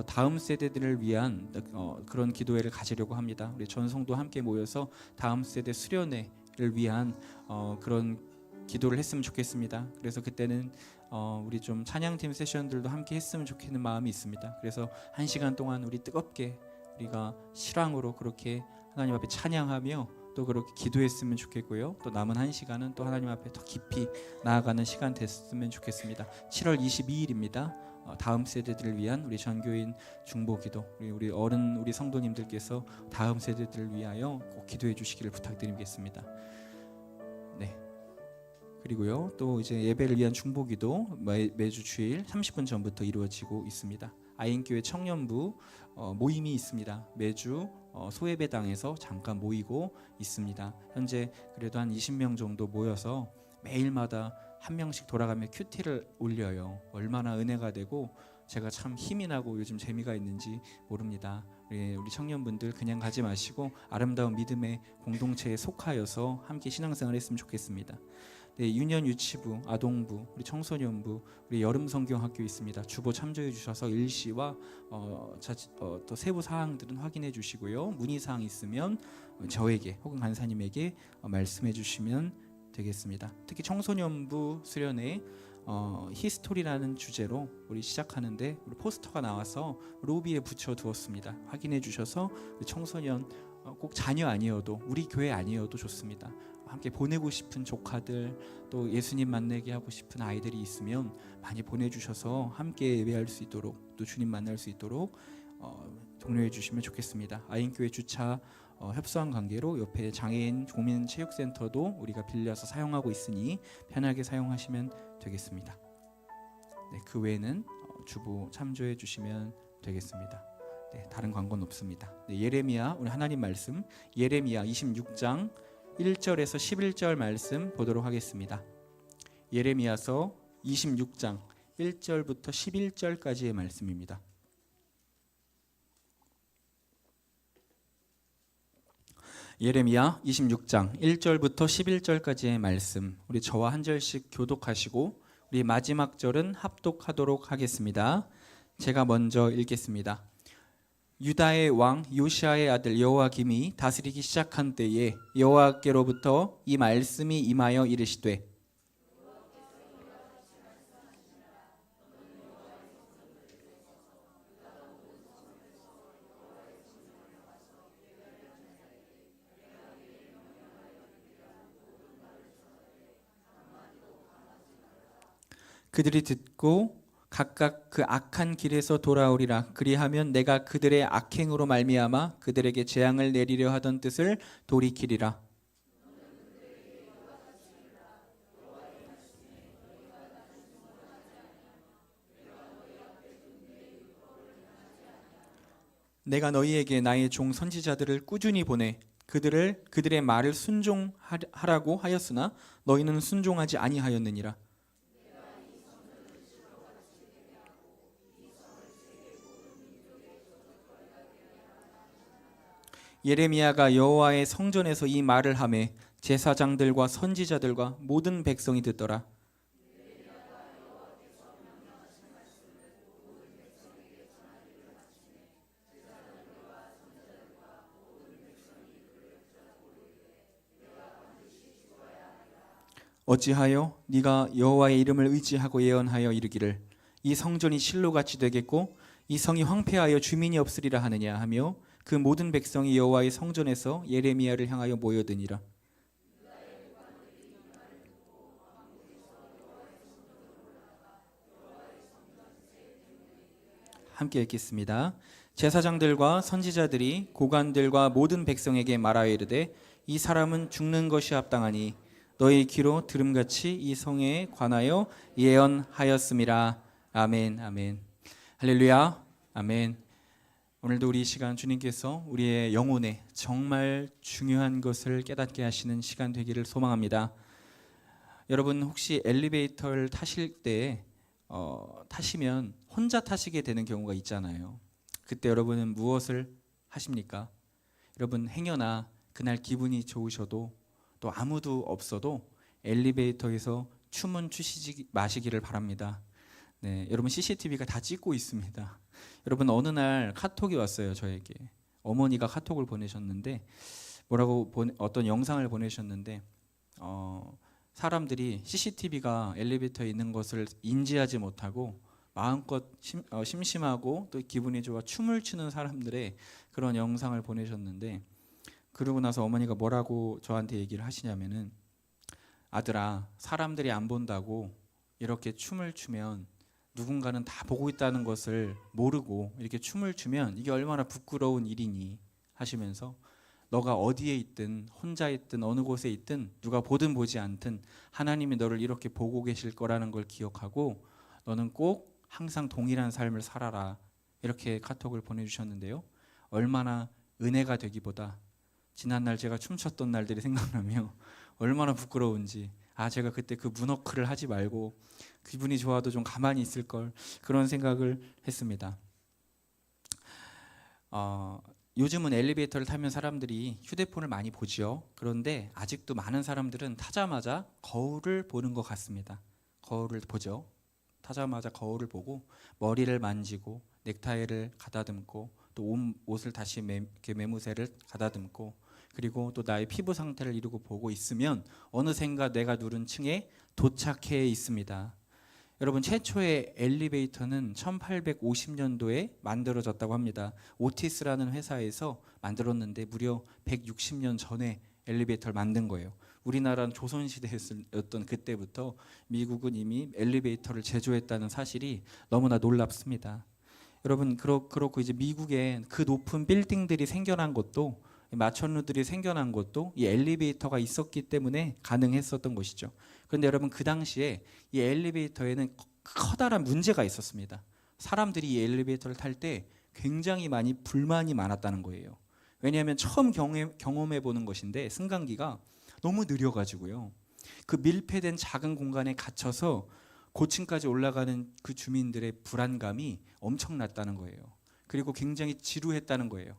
다음 세대들을 위한 그런 기도회를 가지려고 합니다. 우리 전성도 함께 모여서 다음 세대 수련회를 위한 그런 기도를 했으면 좋겠습니다. 그래서 그때는 우리 좀 찬양팀 세션들도 함께 했으면 좋겠는 마음이 있습니다. 그래서 1시간 동안 우리 뜨겁게 우리가 실황으로 그렇게 하나님 앞에 찬양하며 또 그렇게 기도했으면 좋겠고요. 또 남은 1시간은 또 하나님 앞에 더 깊이 나아가는 시간 됐으면 좋겠습니다. 7월 22일입니다. 다음 세대들을 위한 우리 전교인 중보기도 우리 어른 우리 성도님들께서 다음 세대들을 위하여 꼭 기도해 주시기를 부탁드리겠습니다. 네. 그리고요 또 이제 예배를 위한 중보기도 매주 주일 30분 전부터 이루어지고 있습니다. 아인교회 청년부 모임이 있습니다. 매주 소예배당에서 잠깐 모이고 있습니다. 현재 그래도 한 20명 정도 모여서 매일마다 한 명씩 돌아가며 큐티를 올려요. 얼마나 은혜가 되고 제가 참 힘이 나고 요즘 재미가 있는지 모릅니다. 우리 청년분들 그냥 가지 마시고 아름다운 믿음의 공동체에 속하여서 함께 신앙생활 했으면 좋겠습니다. 네, 유년 유치부, 아동부, 우리 청소년부, 우리 여름 성경학교 있습니다. 주보 참조해 주셔서 일시와 또 세부 사항들은 확인해 주시고요. 문의 사항 있으면 저에게 혹은 간사님에게 말씀해 주시면 되겠습니다. 특히 청소년부 수련회 히스토리라는 주제로 우리 시작하는데 우리 포스터가 나와서 로비에 붙여 두었습니다. 확인해 주셔서 우리 청소년 꼭 자녀 아니어도 우리 교회 아니어도 좋습니다. 함께 보내고 싶은 조카들 또 예수님 만나게 하고 싶은 아이들이 있으면 많이 보내주셔서 함께 예배할 수 있도록 또 주님 만날 수 있도록 독려해 주시면 좋겠습니다. 아인교회 주차 협소한 관계로 옆에 장애인 국민체육센터도 우리가 빌려서 사용하고 있으니 편하게 사용하시면 되겠습니다. 네, 그 외에는 주보 참조해 주시면 되겠습니다. 네, 다른 광고는 없습니다. 네, 예레미야 우리 하나님 말씀 예레미야 26장 1절에서 11절 말씀 보도록 하겠습니다. 예레미야서 26장 1절부터 11절까지의 말씀입니다. 예레미야 26장 1절부터 11절까지의 말씀 우리 저와 한 절씩 교독하시고 우리 마지막 절은 합독하도록 하겠습니다. 제가 먼저 읽겠습니다. 유다의 왕 요시아의 아들 여호야김이 다스리기 시작한 때에 여호와께로부터 이 말씀이 임하여 이르시되 그들이 듣고 각각 그 악한 길에서 돌아오리라. 그리하면 내가 그들의 악행으로 말미암아 그들에게 재앙을 내리려 하던 뜻을 돌이키리라. 내가 너희에게 나의 종 선지자들을 꾸준히 보내 그들의 말을 순종하라고 하였으나 너희는 순종하지 아니하였느니라. 예레미야가 여호와의 성전에서 이 말을 하매 제사장들과 선지자들과 모든 백성이 듣더라. 어찌하여 네가 여호와의 이름을 의지하고 예언하여 이르기를 이 성전이 실로같이 되겠고 이 성이 황폐하여 주민이 없으리라 하느냐 하며 그 모든 백성이 여호와의 성전에서 예레미야를 향하여 모여드니라. 함께 읽겠습니다. 제사장들과 선지자들이 고관들과 모든 백성에게 말하여 이르되 이 사람은 죽는 것이 합당하니 너희 귀로 들음같이 이 성에 관하여 예언하였음이라. 아멘. 아멘. 할렐루야. 아멘. 오늘도 우리 시간 주님께서 우리의 영혼에 정말 중요한 것을 깨닫게 하시는 시간 되기를 소망합니다. 여러분 혹시 엘리베이터를 타실 때 타시면 혼자 타시게 되는 경우가 있잖아요. 그때 여러분은 무엇을 하십니까? 여러분 행여나 그날 기분이 좋으셔도 또 아무도 없어도 엘리베이터에서 춤은 추시지 마시기를 바랍니다. 네, 여러분 CCTV가 다 찍고 있습니다. 여러분 어느 날 카톡이 왔어요. 저에게 어머니가 카톡을 보내셨는데 어떤 영상을 보내셨는데 사람들이 CCTV가 엘리베이터에 있는 것을 인지하지 못하고 마음껏 심심하고 또 기분이 좋아 춤을 추는 사람들의 그런 영상을 보내셨는데 그러고 나서 어머니가 뭐라고 저한테 얘기를 하시냐면은 아들아 사람들이 안 본다고 이렇게 춤을 추면 누군가는 다 보고 있다는 것을 모르고 이렇게 춤을 추면 이게 얼마나 부끄러운 일이니 하시면서 너가 어디에 있든 혼자 있든 어느 곳에 있든 누가 보든 보지 않든 하나님이 너를 이렇게 보고 계실 거라는 걸 기억하고 너는 꼭 항상 동일한 삶을 살아라 이렇게 카톡을 보내주셨는데요. 얼마나 은혜가 되기보다 지난날 제가 춤췄던 날들이 생각나며 얼마나 부끄러운지 제가 그때 그 문워크를 하지 말고 기분이 좋아도 좀 가만히 있을 걸 그런 생각을 했습니다. 요즘은 엘리베이터를 타면 사람들이 휴대폰을 많이 보지요. 그런데 아직도 많은 사람들은 타자마자 거울을 보는 것 같습니다. 거울을 보죠. 타자마자 거울을 보고 머리를 만지고 넥타이를 가다듬고 또 옷을 다시 이렇게 매무새를 가다듬고 그리고 또 나의 피부 상태를 이루고 보고 있으면 어느샌가 내가 누른 층에 도착해 있습니다. 여러분, 최초의 엘리베이터는 1850년도에 만들어졌다고 합니다. 오티스라는 회사에서 만들었는데 무려 160년 전에 엘리베이터를 만든 거예요. 우리나라는 조선시대였던 그때부터 미국은 이미 엘리베이터를 제조했다는 사실이 너무나 놀랍습니다. 여러분, 그렇고 이제 미국에 그 높은 빌딩들이 생겨난 것도, 마천루들이 생겨난 것도 이 엘리베이터가 있었기 때문에 가능했었던 것이죠. 그런데 여러분, 그 당시에 이 엘리베이터에는 커다란 문제가 있었습니다. 사람들이 이 엘리베이터를 탈 때 굉장히 많이 불만이 많았다는 거예요. 왜냐하면 처음 경험해 보는 것인데 승강기가 너무 느려가지고요. 그 밀폐된 작은 공간에 갇혀서 고층까지 올라가는 그 주민들의 불안감이 엄청났다는 거예요. 그리고 굉장히 지루했다는 거예요.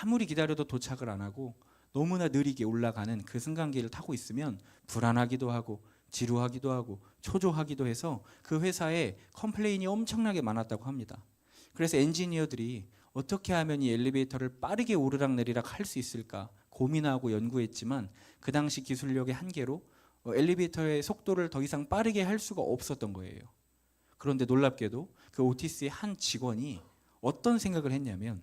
아무리 기다려도 도착을 안 하고 너무나 느리게 올라가는 그 승강기를 타고 있으면 불안하기도 하고 지루하기도 하고 초조하기도 해서 그 회사에 컴플레인이 엄청나게 많았다고 합니다. 그래서 엔지니어들이 어떻게 하면 이 엘리베이터를 빠르게 오르락내리락 할 수 있을까 고민하고 연구했지만 그 당시 기술력의 한계로 엘리베이터의 속도를 더 이상 빠르게 할 수가 없었던 거예요. 그런데 놀랍게도 그 오티스의 한 직원이 어떤 생각을 했냐면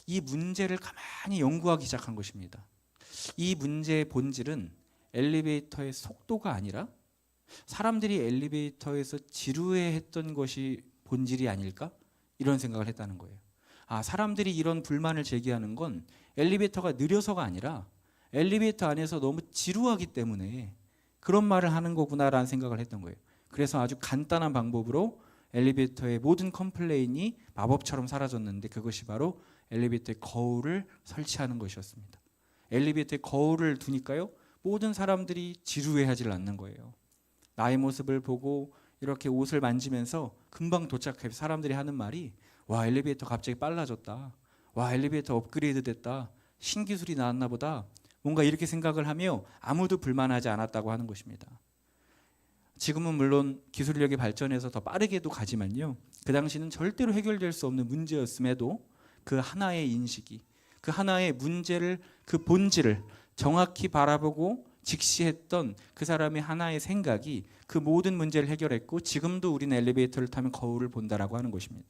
이 문제를 가만히 연구하기 시작한 것입니다. 이 문제의 본질은 엘리베이터의 속도가 아니라 사람들이 엘리베이터에서 지루해했던 것이 본질이 아닐까? 이런 생각을 했다는 거예요. 사람들이 이런 불만을 제기하는 건 엘리베이터가 느려서가 아니라 엘리베이터 안에서 너무 지루하기 때문에 그런 말을 하는 거구나라는 생각을 했던 거예요. 그래서 아주 간단한 방법으로 엘리베이터의 모든 컴플레인이 마법처럼 사라졌는데 그것이 바로 엘리베이터에 거울을 설치하는 것이었습니다. 엘리베이터에 거울을 두니까요, 모든 사람들이 지루해하지 않는 거예요. 나의 모습을 보고 이렇게 옷을 만지면서 금방 도착해서 사람들이 하는 말이 와, 엘리베이터 갑자기 빨라졌다. 와, 엘리베이터 업그레이드 됐다. 신기술이 나왔나 보다. 뭔가 이렇게 생각을 하며 아무도 불만하지 않았다고 하는 것입니다. 지금은 물론 기술력이 발전해서 더 빠르게도 가지만요, 그 당시는 절대로 해결될 수 없는 문제였음에도 그 하나의 인식이, 그 하나의 문제를, 그 본질을 정확히 바라보고 직시했던 그 사람의 하나의 생각이 그 모든 문제를 해결했고 지금도 우리는 엘리베이터를 타면 거울을 본다라고 하는 것입니다.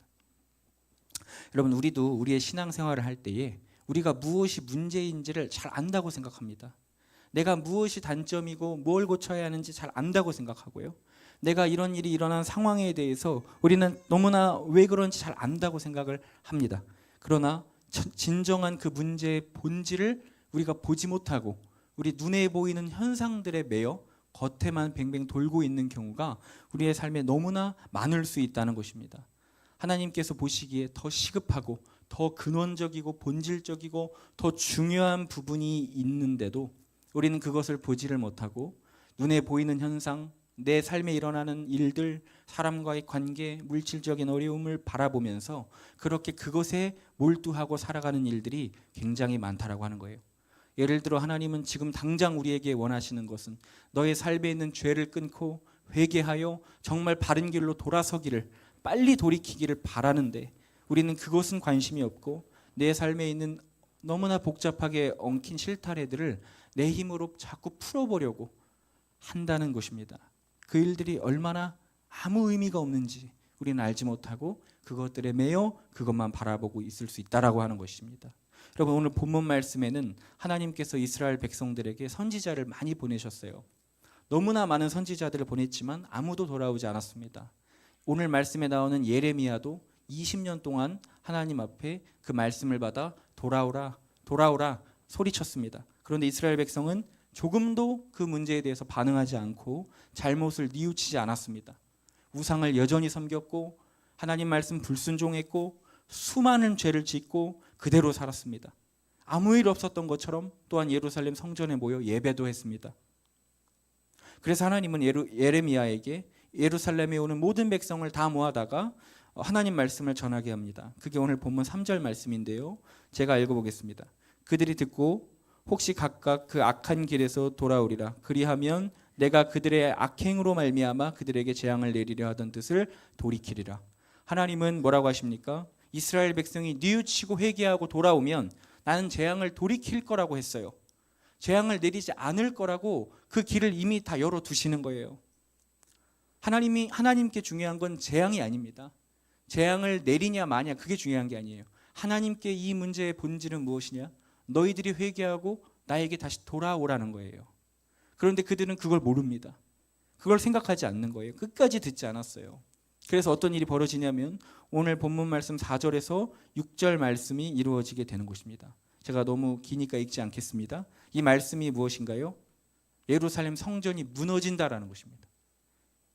여러분, 우리도 우리의 신앙생활을 할 때에 우리가 무엇이 문제인지를 잘 안다고 생각합니다. 내가 무엇이 단점이고 뭘 고쳐야 하는지 잘 안다고 생각하고요. 내가 이런 일이 일어난 상황에 대해서 우리는 너무나 왜 그런지 잘 안다고 생각을 합니다. 그러나 진정한 그 문제의 본질을 우리가 보지 못하고 우리 눈에 보이는 현상들에 매여 겉에만 뱅뱅 돌고 있는 경우가 우리의 삶에 너무나 많을 수 있다는 것입니다. 하나님께서 보시기에 더 시급하고 더 근원적이고 본질적이고 더 중요한 부분이 있는데도 우리는 그것을 보지를 못하고 눈에 보이는 현상, 내 삶에 일어나는 일들, 사람과의 관계, 물질적인 어려움을 바라보면서 그렇게 그것에 몰두하고 살아가는 일들이 굉장히 많다라고 하는 거예요. 예를 들어 하나님은 지금 당장 우리에게 원하시는 것은 너의 삶에 있는 죄를 끊고 회개하여 정말 바른 길로 돌아서기를, 빨리 돌이키기를 바라는데 우리는 그것은 관심이 없고 내 삶에 있는 너무나 복잡하게 엉킨 실타래들을 내 힘으로 자꾸 풀어보려고 한다는 것입니다. 그 일들이 얼마나 아무 의미가 없는지 우리는 알지 못하고 그것들에 매여 그것만 바라보고 있을 수 있다라고 하는 것입니다. 여러분, 오늘 본문 말씀에는 하나님께서 이스라엘 백성들에게 선지자를 많이 보내셨어요. 너무나 많은 선지자들을 보냈지만 아무도 돌아오지 않았습니다. 오늘 말씀에 나오는 예레미야도 20년 동안 하나님 앞에 그 말씀을 받아 돌아오라, 돌아오라 소리쳤습니다. 그런데 이스라엘 백성은 조금도 그 문제에 대해서 반응하지 않고 잘못을 뉘우치지 않았습니다. 우상을 여전히 섬겼고 하나님 말씀 불순종했고 수많은 죄를 짓고 그대로 살았습니다. 아무 일 없었던 것처럼 또한 예루살렘 성전에 모여 예배도 했습니다. 그래서 하나님은 예레미야에게 예루살렘에 오는 모든 백성을 다 모아다가 하나님 말씀을 전하게 합니다. 그게 오늘 본문 3절 말씀인데요. 제가 읽어보겠습니다. 그들이 듣고 혹시 각각 그 악한 길에서 돌아오리라. 그리하면 내가 그들의 악행으로 말미암아 그들에게 재앙을 내리려 하던 뜻을 돌이키리라. 하나님은 뭐라고 하십니까? 이스라엘 백성이 뉘우치고 회개하고 돌아오면 나는 재앙을 돌이킬 거라고 했어요. 재앙을 내리지 않을 거라고 그 길을 이미 다 열어두시는 거예요. 하나님께 중요한 건 재앙이 아닙니다. 재앙을 내리냐 마냐 그게 중요한 게 아니에요. 하나님께 이 문제의 본질은 무엇이냐? 너희들이 회개하고 나에게 다시 돌아오라는 거예요. 그런데 그들은 그걸 모릅니다. 그걸 생각하지 않는 거예요. 끝까지 듣지 않았어요. 그래서 어떤 일이 벌어지냐면 오늘 본문 말씀 4절에서 6절 말씀이 이루어지게 되는 것입니다. 제가 너무 기니까 읽지 않겠습니다. 이 말씀이 무엇인가요? 예루살렘 성전이 무너진다라는 것입니다.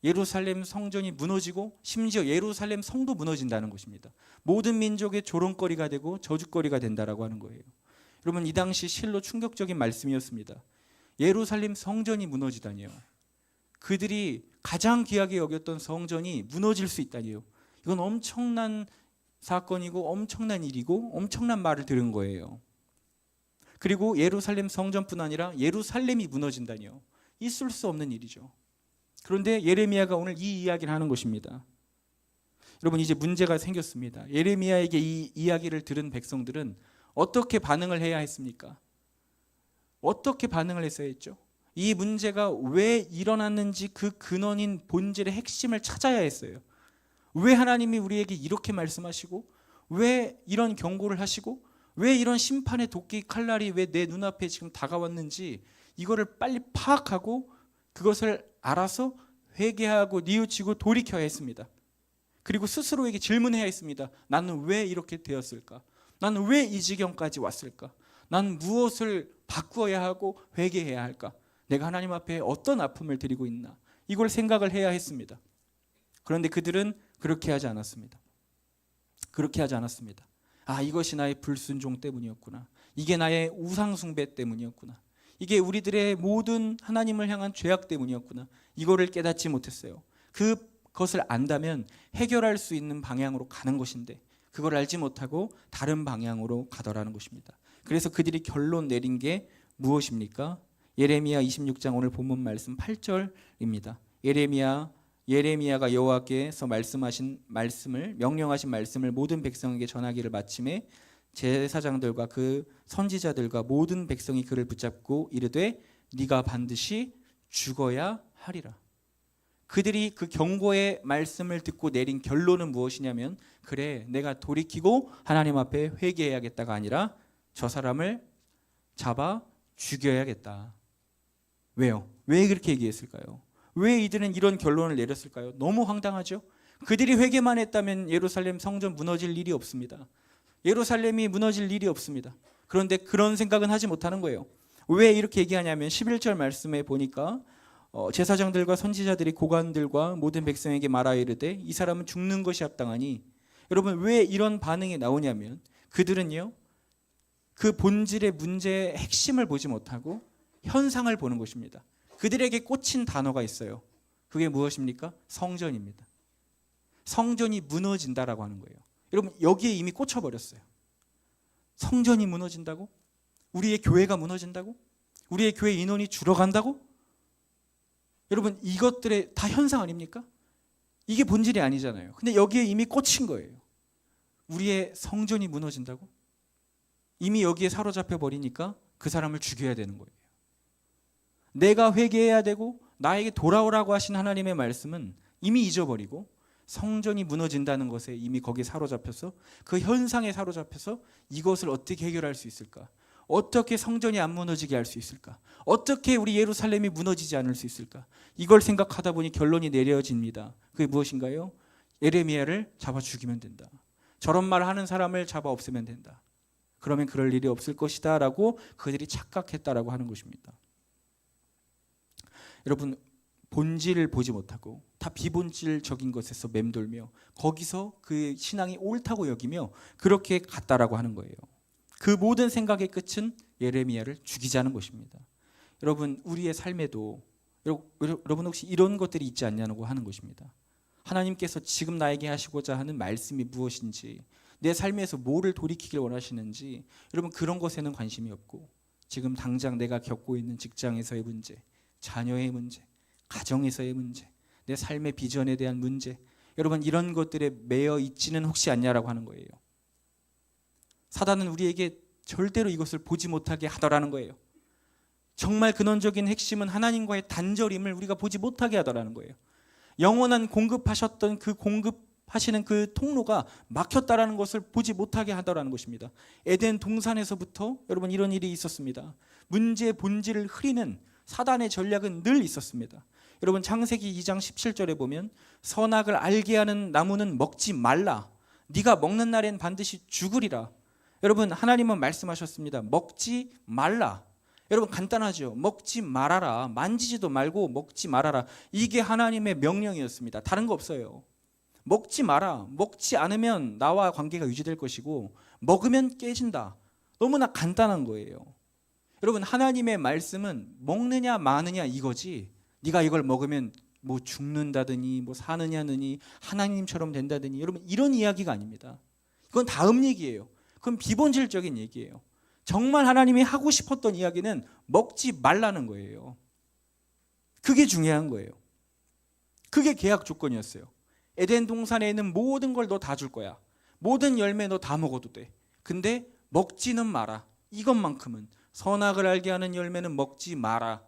예루살렘 성전이 무너지고 심지어 예루살렘 성도 무너진다는 것입니다. 모든 민족의 조롱거리가 되고 저주거리가 된다라고 하는 거예요. 여러분 이 당시 실로 충격적인 말씀이었습니다. 예루살렘 성전이 무너지다니요. 그들이 가장 귀하게 여겼던 성전이 무너질 수 있다니요. 이건 엄청난 사건이고 엄청난 일이고 엄청난 말을 들은 거예요. 그리고 예루살렘 성전뿐 아니라 예루살렘이 무너진다니요. 있을 수 없는 일이죠. 그런데 예레미야가 오늘 이 이야기를 하는 것입니다. 여러분 이제 문제가 생겼습니다. 예레미야에게 이 이야기를 들은 백성들은 어떻게 반응을 해야 했습니까? 어떻게 반응을 했어야 했죠? 이 문제가 왜 일어났는지 그 근원인 본질의 핵심을 찾아야 했어요. 왜 하나님이 우리에게 이렇게 말씀하시고 왜 이런 경고를 하시고 왜 이런 심판의 도끼 칼날이 왜 내 눈앞에 지금 다가왔는지 이거를 빨리 파악하고 그것을 알아서 회개하고 뉘우치고 돌이켜야 했습니다. 그리고 스스로에게 질문해야 했습니다. 나는 왜 이렇게 되었을까? 나는 왜 이 지경까지 왔을까? 나는 무엇을 바꾸어야 하고 회개해야 할까? 내가 하나님 앞에 어떤 아픔을 드리고 있나? 이걸 생각을 해야 했습니다. 그런데 그들은 그렇게 하지 않았습니다. 그렇게 하지 않았습니다. 아, 이것이 나의 불순종 때문이었구나. 이게 나의 우상 숭배 때문이었구나. 이게 우리들의 모든 하나님을 향한 죄악 때문이었구나. 이거를 깨닫지 못했어요. 그것을 안다면 해결할 수 있는 방향으로 가는 것인데 그걸 알지 못하고 다른 방향으로 가더라는 것입니다. 그래서 그들이 결론 내린 게 무엇입니까? 예레미야 26장 오늘 본문 말씀 8절입니다. 예레미야가 여호와께서 말씀하신 말씀을 명령하신 말씀을 모든 백성에게 전하기를 마침에 제사장들과 그 선지자들과 모든 백성이 그를 붙잡고 이르되 네가 반드시 죽어야 하리라. 그들이 그 경고의 말씀을 듣고 내린 결론은 무엇이냐면 그래 내가 돌이키고 하나님 앞에 회개해야겠다가 아니라 저 사람을 잡아 죽여야겠다. 왜요? 왜 그렇게 얘기했을까요? 왜 이들은 이런 결론을 내렸을까요? 너무 황당하죠? 그들이 회개만 했다면 예루살렘 성전 무너질 일이 없습니다. 예루살렘이 무너질 일이 없습니다. 그런데 그런 생각은 하지 못하는 거예요. 왜 이렇게 얘기하냐면 11절 말씀에 보니까 제사장들과 선지자들이 고관들과 모든 백성에게 말하여 이르되 이 사람은 죽는 것이 합당하니. 여러분 왜 이런 반응이 나오냐면 그들은요 그 본질의 문제의 핵심을 보지 못하고 현상을 보는 것입니다. 그들에게 꽂힌 단어가 있어요. 그게 무엇입니까? 성전입니다. 성전이 무너진다라고 하는 거예요. 여러분 여기에 이미 꽂혀버렸어요. 성전이 무너진다고? 우리의 교회가 무너진다고? 우리의 교회 인원이 줄어간다고? 여러분 이것들의 다 현상 아닙니까? 이게 본질이 아니잖아요. 근데 여기에 이미 꽂힌 거예요. 우리의 성전이 무너진다고? 이미 여기에 사로잡혀 버리니까 그 사람을 죽여야 되는 거예요. 내가 회개해야 되고 나에게 돌아오라고 하신 하나님의 말씀은 이미 잊어버리고 성전이 무너진다는 것에 이미 거기에 사로잡혀서 그 현상에 사로잡혀서 이것을 어떻게 해결할 수 있을까? 어떻게 성전이 안 무너지게 할 수 있을까? 어떻게 우리 예루살렘이 무너지지 않을 수 있을까? 이걸 생각하다 보니 결론이 내려집니다. 그게 무엇인가요? 예레미야를 잡아 죽이면 된다. 저런 말 하는 사람을 잡아 없애면 된다. 그러면 그럴 일이 없을 것이다 라고 그들이 착각했다라고 하는 것입니다. 여러분 본질을 보지 못하고 다 비본질적인 것에서 맴돌며 거기서 그 신앙이 옳다고 여기며 그렇게 갔다라고 하는 거예요. 그 모든 생각의 끝은 예레미야를 죽이자는 것입니다. 여러분 우리의 삶에도 여러분 혹시 이런 것들이 있지 않냐고 하는 것입니다. 하나님께서 지금 나에게 하시고자 하는 말씀이 무엇인지, 내 삶에서 뭐를 돌이키길 원하시는지, 여러분 그런 것에는 관심이 없고 지금 당장 내가 겪고 있는 직장에서의 문제, 자녀의 문제, 가정에서의 문제, 내 삶의 비전에 대한 문제, 여러분 이런 것들에 매여 있지는 혹시 않냐라고 하는 거예요. 사단은 우리에게 절대로 이것을 보지 못하게 하더라는 거예요. 정말 근원적인 핵심은 하나님과의 단절임을 우리가 보지 못하게 하더라는 거예요. 영원한 공급하셨던 그 공급하시는 그 통로가 막혔다라는 것을 보지 못하게 하더라는 것입니다. 에덴 동산에서부터 여러분 이런 일이 있었습니다. 문제의 본질을 흐리는 사단의 전략은 늘 있었습니다. 여러분 창세기 2장 17절에 보면 선악을 알게 하는 나무는 먹지 말라. 네가 먹는 날엔 반드시 죽으리라. 여러분 하나님은 말씀하셨습니다. 먹지 말라. 여러분 간단하죠. 먹지 말아라. 만지지도 말고 먹지 말아라. 이게 하나님의 명령이었습니다. 다른 거 없어요. 먹지 마라. 먹지 않으면 나와 관계가 유지될 것이고 먹으면 깨진다. 너무나 간단한 거예요. 여러분 하나님의 말씀은 먹느냐 마느냐 이거지, 네가 이걸 먹으면 뭐 죽는다더니 뭐 사느냐느니 하나님처럼 된다더니 여러분 이런 이야기가 아닙니다. 그건 다음 얘기예요. 그건 비본질적인 얘기예요. 정말 하나님이 하고 싶었던 이야기는 먹지 말라는 거예요. 그게 중요한 거예요. 그게 계약 조건이었어요. 에덴 동산에 있는 모든 걸 너 다 줄 거야. 모든 열매 너 다 먹어도 돼. 근데 먹지는 마라. 이것만큼은 선악을 알게 하는 열매는 먹지 마라.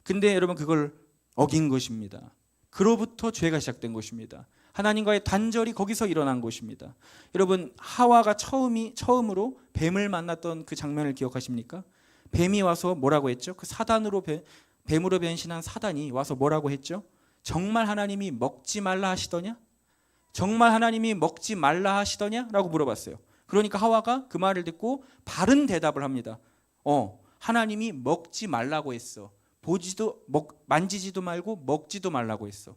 근데 여러분 그걸 어긴 것입니다. 그로부터 죄가 시작된 것입니다. 하나님과의 단절이 거기서 일어난 것입니다. 여러분 하와가 처음으로 뱀을 만났던 그 장면을 기억하십니까? 뱀이 와서 뭐라고 했죠? 그 사단으로 뱀으로 변신한 사단이 와서 뭐라고 했죠? 정말 하나님이 먹지 말라 하시더냐? 정말 하나님이 먹지 말라 하시더냐? 라고 물어봤어요. 그러니까 하와가 그 말을 듣고 바른 대답을 합니다. 하나님이 먹지 말라고 했어. 만지지도 말고 먹지도 말라고 했어.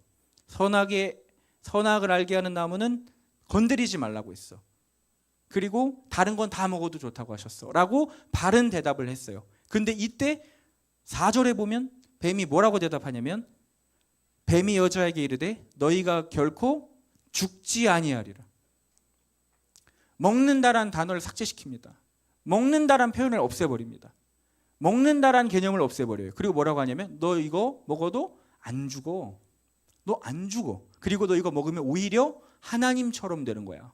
선악을 알게 하는 나무는 건드리지 말라고 했어. 그리고 다른 건 다 먹어도 좋다고 하셨어. 라고 바른 대답을 했어요. 근데 이때 4절에 보면 뱀이 뭐라고 대답하냐면 뱀이 여자에게 이르되 너희가 결코 죽지 아니하리라. 먹는다란 단어를 삭제시킵니다. 먹는다란 표현을 없애버립니다. 먹는다란 개념을 없애버려요. 그리고 뭐라고 하냐면 너 이거 먹어도 안 죽어. 너 안 죽어. 그리고 너 이거 먹으면 오히려 하나님처럼 되는 거야.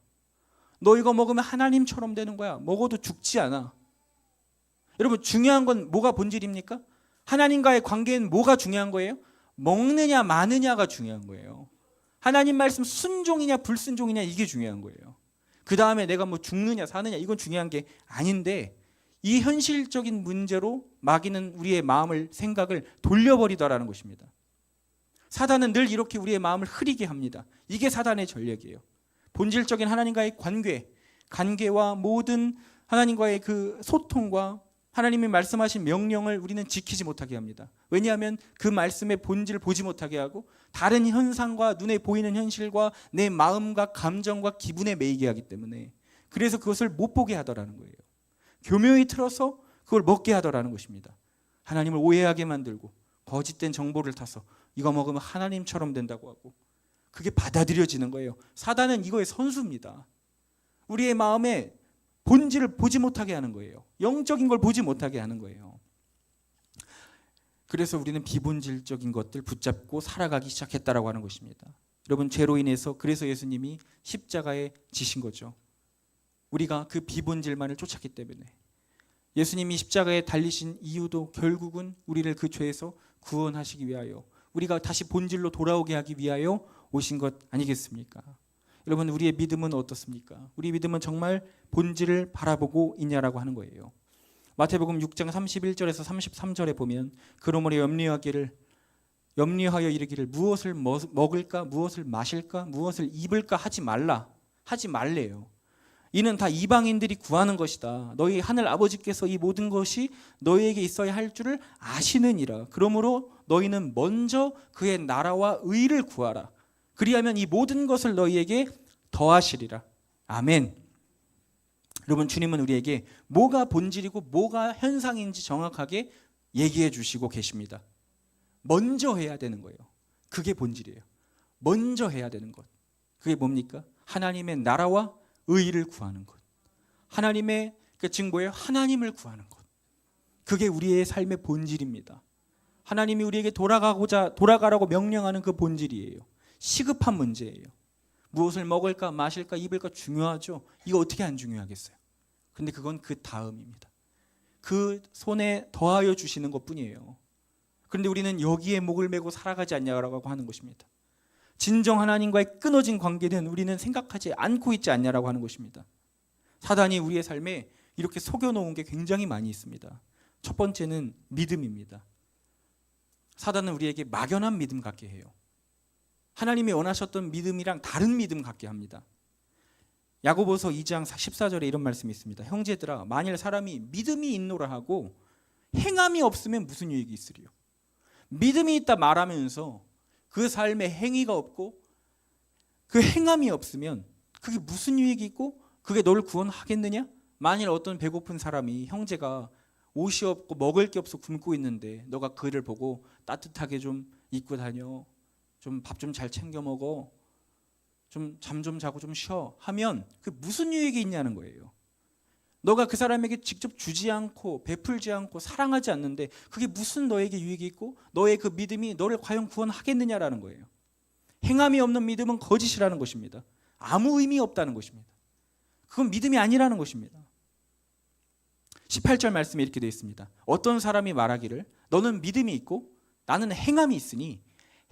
너 이거 먹으면 하나님처럼 되는 거야. 먹어도 죽지 않아. 여러분 중요한 건 뭐가 본질입니까? 하나님과의 관계는 뭐가 중요한 거예요? 먹느냐 마느냐가 중요한 거예요. 하나님 말씀 순종이냐 불순종이냐 이게 중요한 거예요. 그 다음에 내가 뭐 죽느냐 사느냐 이건 중요한 게 아닌데 이 현실적인 문제로 마귀는 우리의 마음을 생각을 돌려버리더라는 것입니다. 사단은 늘 이렇게 우리의 마음을 흐리게 합니다. 이게 사단의 전략이에요. 본질적인 하나님과의 관계와 모든 하나님과의 그 소통과 하나님이 말씀하신 명령을 우리는 지키지 못하게 합니다. 왜냐하면 그 말씀의 본질을 보지 못하게 하고 다른 현상과 눈에 보이는 현실과 내 마음과 감정과 기분에 매이게 하기 때문에 그래서 그것을 못 보게 하더라는 거예요. 교묘히 틀어서 그걸 먹게 하더라는 것입니다. 하나님을 오해하게 만들고 거짓된 정보를 타서 이거 먹으면 하나님처럼 된다고 하고 그게 받아들여지는 거예요. 사단은 이거의 선수입니다. 우리의 마음에 본질을 보지 못하게 하는 거예요. 영적인 걸 보지 못하게 하는 거예요. 그래서 우리는 비본질적인 것들 붙잡고 살아가기 시작했다라고 하는 것입니다. 여러분 죄로 인해서 그래서 예수님이 십자가에 지신 거죠. 우리가 그 비본질만을 쫓았기 때문에 예수님이 십자가에 달리신 이유도 결국은 우리를 그 죄에서 구원하시기 위하여 우리가 다시 본질로 돌아오게 하기 위하여 오신 것 아니겠습니까? 여러분 우리의 믿음은 어떻습니까? 우리 믿음은 정말 본질을 바라보고 있냐라고 하는 거예요. 마태복음 6장 31절에서 33절에 보면 그러므로 염려하여 이르기를 무엇을 먹을까 무엇을 마실까 무엇을 입을까 하지 말래요. 이는 다 이방인들이 구하는 것이다. 너희 하늘 아버지께서 이 모든 것이 너희에게 있어야 할 줄을 아시느니라. 그러므로 너희는 먼저 그의 나라와 의를 구하라. 그리하면 이 모든 것을 너희에게 더하시리라. 아멘. 여러분 주님은 우리에게 뭐가 본질이고 뭐가 현상인지 정확하게 얘기해 주시고 계십니다. 먼저 해야 되는 거예요. 그게 본질이에요. 먼저 해야 되는 것. 그게 뭡니까? 하나님의 나라와 의의를 구하는 것. 하나님의 즉 뭐예요? 하나님을 구하는 것. 그게 우리의 삶의 본질입니다. 하나님이 우리에게 돌아가라고 명령하는 그 본질이에요. 시급한 문제예요. 무엇을 먹을까 마실까 입을까 중요하죠. 이거 어떻게 안 중요하겠어요? 근데 그건 그 다음입니다. 그 손에 더하여 주시는 것뿐이에요. 그런데 우리는 여기에 목을 메고 살아가지 않냐라고 하는 것입니다. 진정 하나님과의 끊어진 관계는 우리는 생각하지 않고 있지 않냐라고 하는 것입니다. 사단이 우리의 삶에 이렇게 속여놓은 게 굉장히 많이 있습니다. 첫 번째는 믿음입니다. 사단은 우리에게 막연한 믿음 갖게 해요. 하나님이 원하셨던 믿음이랑 다른 믿음 갖게 합니다. 야고보서 2장 14절에 이런 말씀이 있습니다. 형제들아, 만일 사람이 믿음이 있노라 하고 행함이 없으면 무슨 유익이 있으리요? 믿음이 있다 말하면서 그 삶에 행위가 없고 그 행함이 없으면 그게 무슨 유익이 있고 그게 너를 구원하겠느냐? 만일 어떤 배고픈 사람이 형제가 옷이 없고 먹을 게 없어 굶고 있는데 너가 그를 보고 따뜻하게 좀 입고 다녀, 좀 밥 좀 잘 챙겨 먹어, 좀 잠 좀 자고 좀 쉬어 하면 그 무슨 유익이 있냐는 거예요. 너가 그 사람에게 직접 주지 않고 베풀지 않고 사랑하지 않는데 그게 무슨 너에게 유익이 있고 너의 그 믿음이 너를 과연 구원하겠느냐라는 거예요. 행함이 없는 믿음은 거짓이라는 것입니다. 아무 의미 없다는 것입니다. 그건 믿음이 아니라는 것입니다. 18절 말씀에 이렇게 되어 있습니다. 어떤 사람이 말하기를 너는 믿음이 있고 나는 행함이 있으니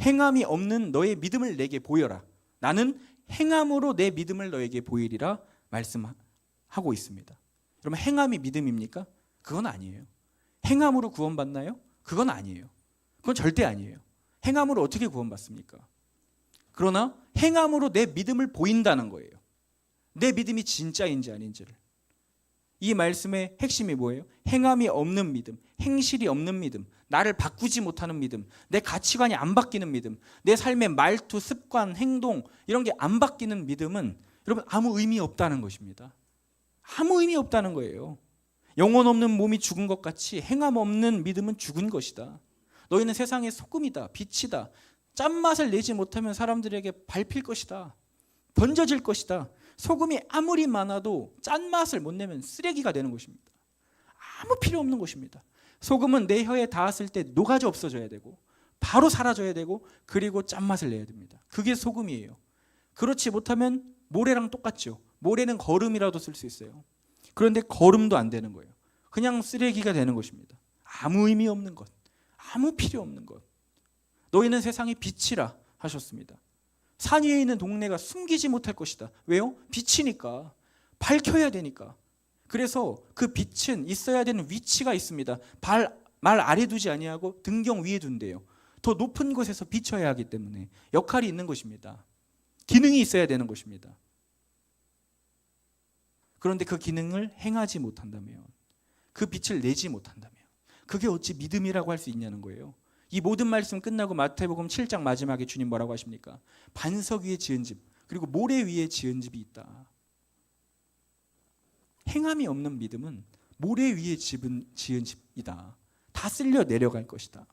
행함이 없는 너의 믿음을 내게 보여라. 나는 행함으로 내 믿음을 너에게 보이리라 말씀하고 있습니다. 그러면 행함이 믿음입니까? 그건 아니에요. 행함으로 구원받나요? 그건 아니에요. 그건 절대 아니에요. 행함으로 어떻게 구원받습니까? 그러나 행함으로 내 믿음을 보인다는 거예요. 내 믿음이 진짜인지 아닌지를. 이 말씀의 핵심이 뭐예요? 행함이 없는 믿음, 행실이 없는 믿음, 나를 바꾸지 못하는 믿음, 내 가치관이 안 바뀌는 믿음, 내 삶의 말투, 습관, 행동 이런 게 안 바뀌는 믿음은 여러분 아무 의미 없다는 것입니다. 아무 의미 없다는 거예요. 영혼 없는 몸이 죽은 것 같이 행함 없는 믿음은 죽은 것이다. 너희는 세상의 소금이다, 빛이다. 짠맛을 내지 못하면 사람들에게 밟힐 것이다. 번져질 것이다. 소금이 아무리 많아도 짠맛을 못 내면 쓰레기가 되는 것입니다. 아무 필요 없는 것입니다. 소금은 내 혀에 닿았을 때 녹아져 없어져야 되고 바로 사라져야 되고 그리고 짠맛을 내야 됩니다. 그게 소금이에요. 그렇지 못하면 모래랑 똑같죠. 모래는 거름이라도 쓸 수 있어요. 그런데 거름도 안 되는 거예요. 그냥 쓰레기가 되는 것입니다. 아무 의미 없는 것, 아무 필요 없는 것. 너희는 세상의 빛이라 하셨습니다. 산 위에 있는 동네가 숨기지 못할 것이다. 왜요? 빛이니까. 밝혀야 되니까. 그래서 그 빛은 있어야 되는 위치가 있습니다. 말 아래 두지 아니하고 등경 위에 둔대요. 더 높은 곳에서 비춰야 하기 때문에 역할이 있는 것입니다. 기능이 있어야 되는 것입니다. 그런데 그 기능을 행하지 못한다면, 그 빛을 내지 못한다면 그게 어찌 믿음이라고 할 수 있냐는 거예요. 이 모든 말씀 끝나고 마태복음 7장 마지막에 주님 뭐라고 하십니까? 반석 위에 지은 집, 그리고 모래 위에 지은 집이 있다. 행함이 없는 믿음은 모래 위에 지은 집이다. 다 쓸려 내려갈 것이다.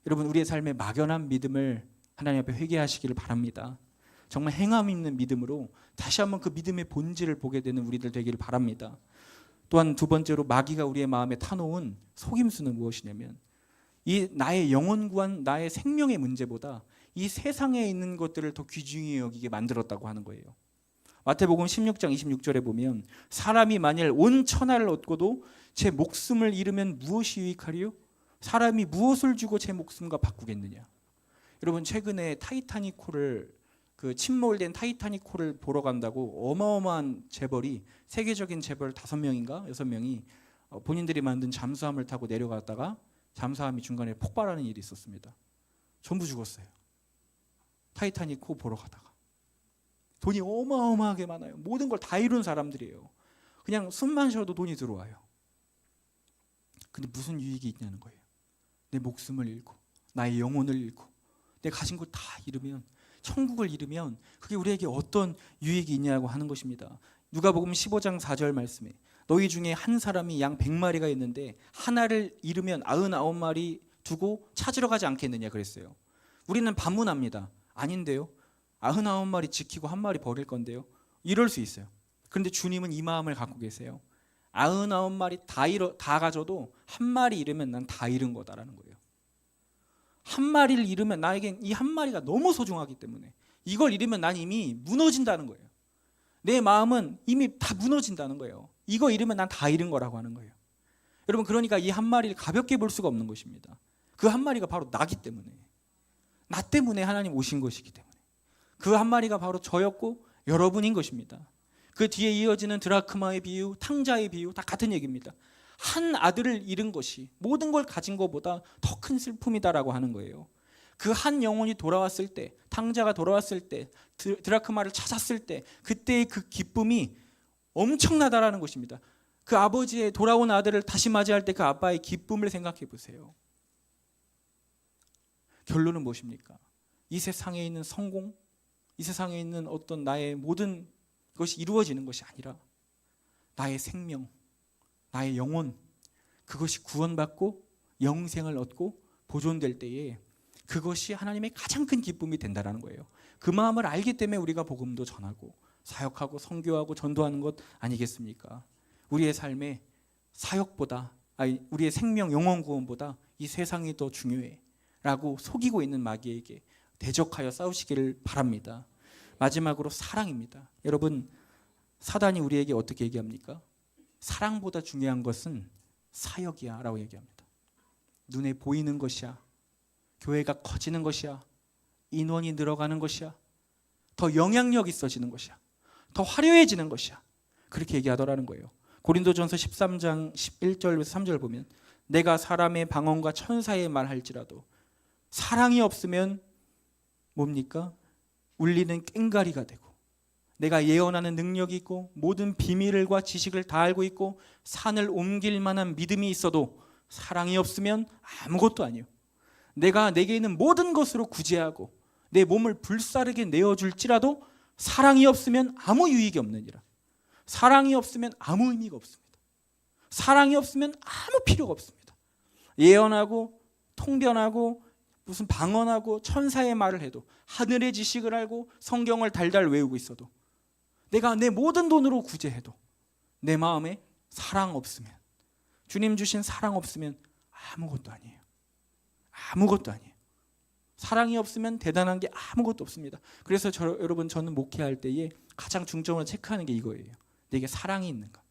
여러분, 우리의 삶의 막연한 믿음을 하나님 앞에 회개하시기를 바랍니다. 정말 행함 있는 믿음으로 다시 한번 그 믿음의 본질을 보게 되는 우리들 되기를 바랍니다. 또한 두 번째로 마귀가 우리의 마음에 타놓은 속임수는 무엇이냐면 이 나의 영혼 구한 나의 생명의 문제보다 이 세상에 있는 것들을 더 귀중히 여기게 만들었다고 하는 거예요. 마태복음 16장 26절에 보면 사람이 만일 온 천하를 얻고도 제 목숨을 잃으면 무엇이 유익하리요? 사람이 무엇을 주고 제 목숨과 바꾸겠느냐? 여러분, 최근에 타이타닉호를 그 침몰된 타이타닉호를 보러 간다고 어마어마한 재벌이, 세계적인 재벌 5명인가 6명이 본인들이 만든 잠수함을 타고 내려갔다가 잠수함이 중간에 폭발하는 일이 있었습니다. 전부 죽었어요. 타이타닉호 보러 가다가. 돈이 어마어마하게 많아요. 모든 걸 다 이룬 사람들이에요. 그냥 숨만 쉬어도 돈이 들어와요. 근데 무슨 유익이 있냐는 거예요. 내 목숨을 잃고 나의 영혼을 잃고 내 가진 걸 다 잃으면, 천국을 잃으면 그게 우리에게 어떤 유익이 있냐고 하는 것입니다. 누가복음 15장 4절 말씀에 너희 중에 한 사람이 양 100마리가 있는데 하나를 잃으면 99마리 두고 찾으러 가지 않겠느냐 그랬어요. 우리는 반문합니다. 아닌데요. 99마리 지키고 한 마리 버릴 건데요. 이럴 수 있어요. 그런데 주님은 이 마음을 갖고 계세요. 99마리 다 가져도 한 마리 잃으면 난 다 잃은 거다라는 거예요. 한 마리를 잃으면 나에겐 이 한 마리가 너무 소중하기 때문에 이걸 잃으면 난 이미 무너진다는 거예요. 내 마음은 이미 다 무너진다는 거예요. 이거 잃으면 난 다 잃은 거라고 하는 거예요. 여러분, 그러니까 이 한 마리를 가볍게 볼 수가 없는 것입니다. 그 한 마리가 바로 나기 때문에, 나 때문에 하나님 오신 것이기 때문에, 그 한 마리가 바로 저였고 여러분인 것입니다. 그 뒤에 이어지는 드라크마의 비유, 탕자의 비유 다 같은 얘기입니다. 한 아들을 잃은 것이 모든 걸 가진 것보다 더 큰 슬픔이다라고 하는 거예요. 그 한 영혼이 돌아왔을 때, 탕자가 돌아왔을 때, 드라크마를 찾았을 때, 그때의 그 기쁨이 엄청나다라는 것입니다. 그 아버지의 돌아온 아들을 다시 맞이할 때 그 아빠의 기쁨을 생각해 보세요. 결론은 무엇입니까? 이 세상에 있는 성공, 이 세상에 있는 어떤 나의 모든 것이 이루어지는 것이 아니라 나의 생명, 나의 영혼, 그것이 구원받고 영생을 얻고 보존될 때에 그것이 하나님의 가장 큰 기쁨이 된다는 거예요. 그 마음을 알기 때문에 우리가 복음도 전하고 사역하고 선교하고 전도하는 것 아니겠습니까? 우리의 삶에 사역보다, 우리의 생명 영혼 구원보다 이 세상이 더 중요해 라고 속이고 있는 마귀에게 대적하여 싸우시기를 바랍니다. 마지막으로 사랑입니다. 여러분, 사단이 우리에게 어떻게 얘기합니까? 사랑보다 중요한 것은 사역이야 라고 얘기합니다. 눈에 보이는 것이야, 교회가 커지는 것이야, 인원이 늘어가는 것이야, 더 영향력 있어지는 것이야, 더 화려해지는 것이야, 그렇게 얘기하더라는 거예요. 고린도전서 13장 11절에서 3절 보면, 내가 사람의 방언과 천사의 말 할지라도 사랑이 없으면 뭡니까? 울리는 꽹가리가 되고, 내가 예언하는 능력이 있고 모든 비밀과 지식을 다 알고 있고 산을 옮길 만한 믿음이 있어도 사랑이 없으면 아무것도 아니요. 내가 내게 있는 모든 것으로 구제하고 내 몸을 불사르게 내어줄지라도 사랑이 없으면 아무 유익이 없느니라. 사랑이 없으면 아무 의미가 없습니다. 사랑이 없으면 아무 필요가 없습니다. 예언하고 통변하고 무슨 방언하고 천사의 말을 해도, 하늘의 지식을 알고 성경을 달달 외우고 있어도, 내가 내 모든 돈으로 구제해도 내 마음에 사랑 없으면, 주님 주신 사랑 없으면 아무것도 아니에요. 아무것도 아니에요. 사랑이 없으면 대단한 게 아무것도 없습니다. 그래서 여러분, 저는 목회할 때에 가장 중점으로 체크하는 게 이거예요. 내게 사랑이 있는가?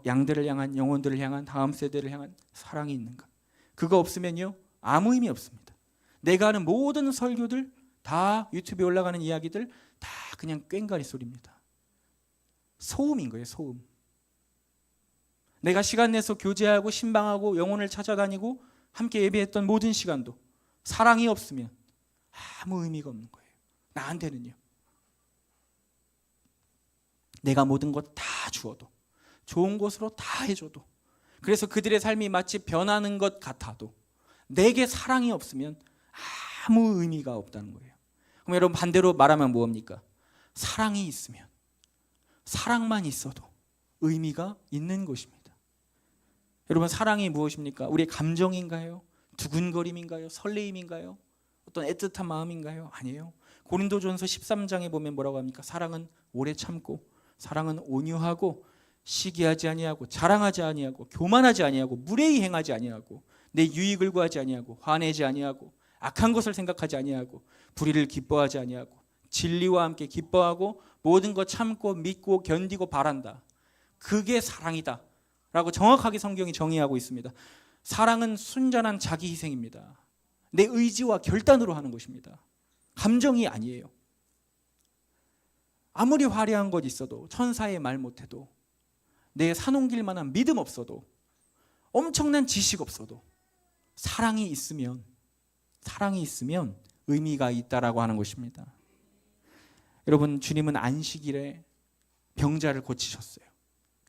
양들을 향한, 영혼들을 향한, 다음 세대를 향한 사랑이 있는가? 그거 없으면요 아무 의미 없습니다. 내가 하는 모든 설교들, 다 유튜브에 올라가는 이야기들 다 그냥 꽹가리 소리입니다. 소음인 거예요, 소음. 내가 시간 내서 교제하고 신방하고 영혼을 찾아다니고 함께 예배했던 모든 시간도 사랑이 없으면 아무 의미가 없는 거예요. 나한테는요. 내가 모든 것 다 주어도, 좋은 것으로 다 해줘도, 그래서 그들의 삶이 마치 변하는 것 같아도 내게 사랑이 없으면 아무 의미가 없다는 거예요. 그럼 여러분, 반대로 말하면 뭐합니까? 사랑이 있으면, 사랑만 있어도 의미가 있는 것입니다. 여러분, 사랑이 무엇입니까? 우리의 감정인가요? 두근거림인가요? 설레임인가요? 어떤 애틋한 마음인가요? 아니에요. 고린도전서 13장에 보면 뭐라고 합니까? 사랑은 오래 참고, 사랑은 온유하고, 시기하지 아니하고, 자랑하지 아니하고, 교만하지 아니하고, 무례히 행하지 아니하고, 내 유익을 구하지 아니하고, 화내지 아니하고, 악한 것을 생각하지 아니하고, 불의를 기뻐하지 아니하고, 진리와 함께 기뻐하고, 모든 것 참고 믿고 견디고 바란다. 그게 사랑이다 라고 정확하게 성경이 정의하고 있습니다. 사랑은 순전한 자기 희생입니다. 내 의지와 결단으로 하는 것입니다. 감정이 아니에요. 아무리 화려한 것 있어도, 천사의 말 못해도, 내 산 옮길 만한 믿음 없어도, 엄청난 지식 없어도 사랑이 있으면 의미가 있다라고 하는 것입니다. 여러분, 주님은 안식일에 병자를 고치셨어요.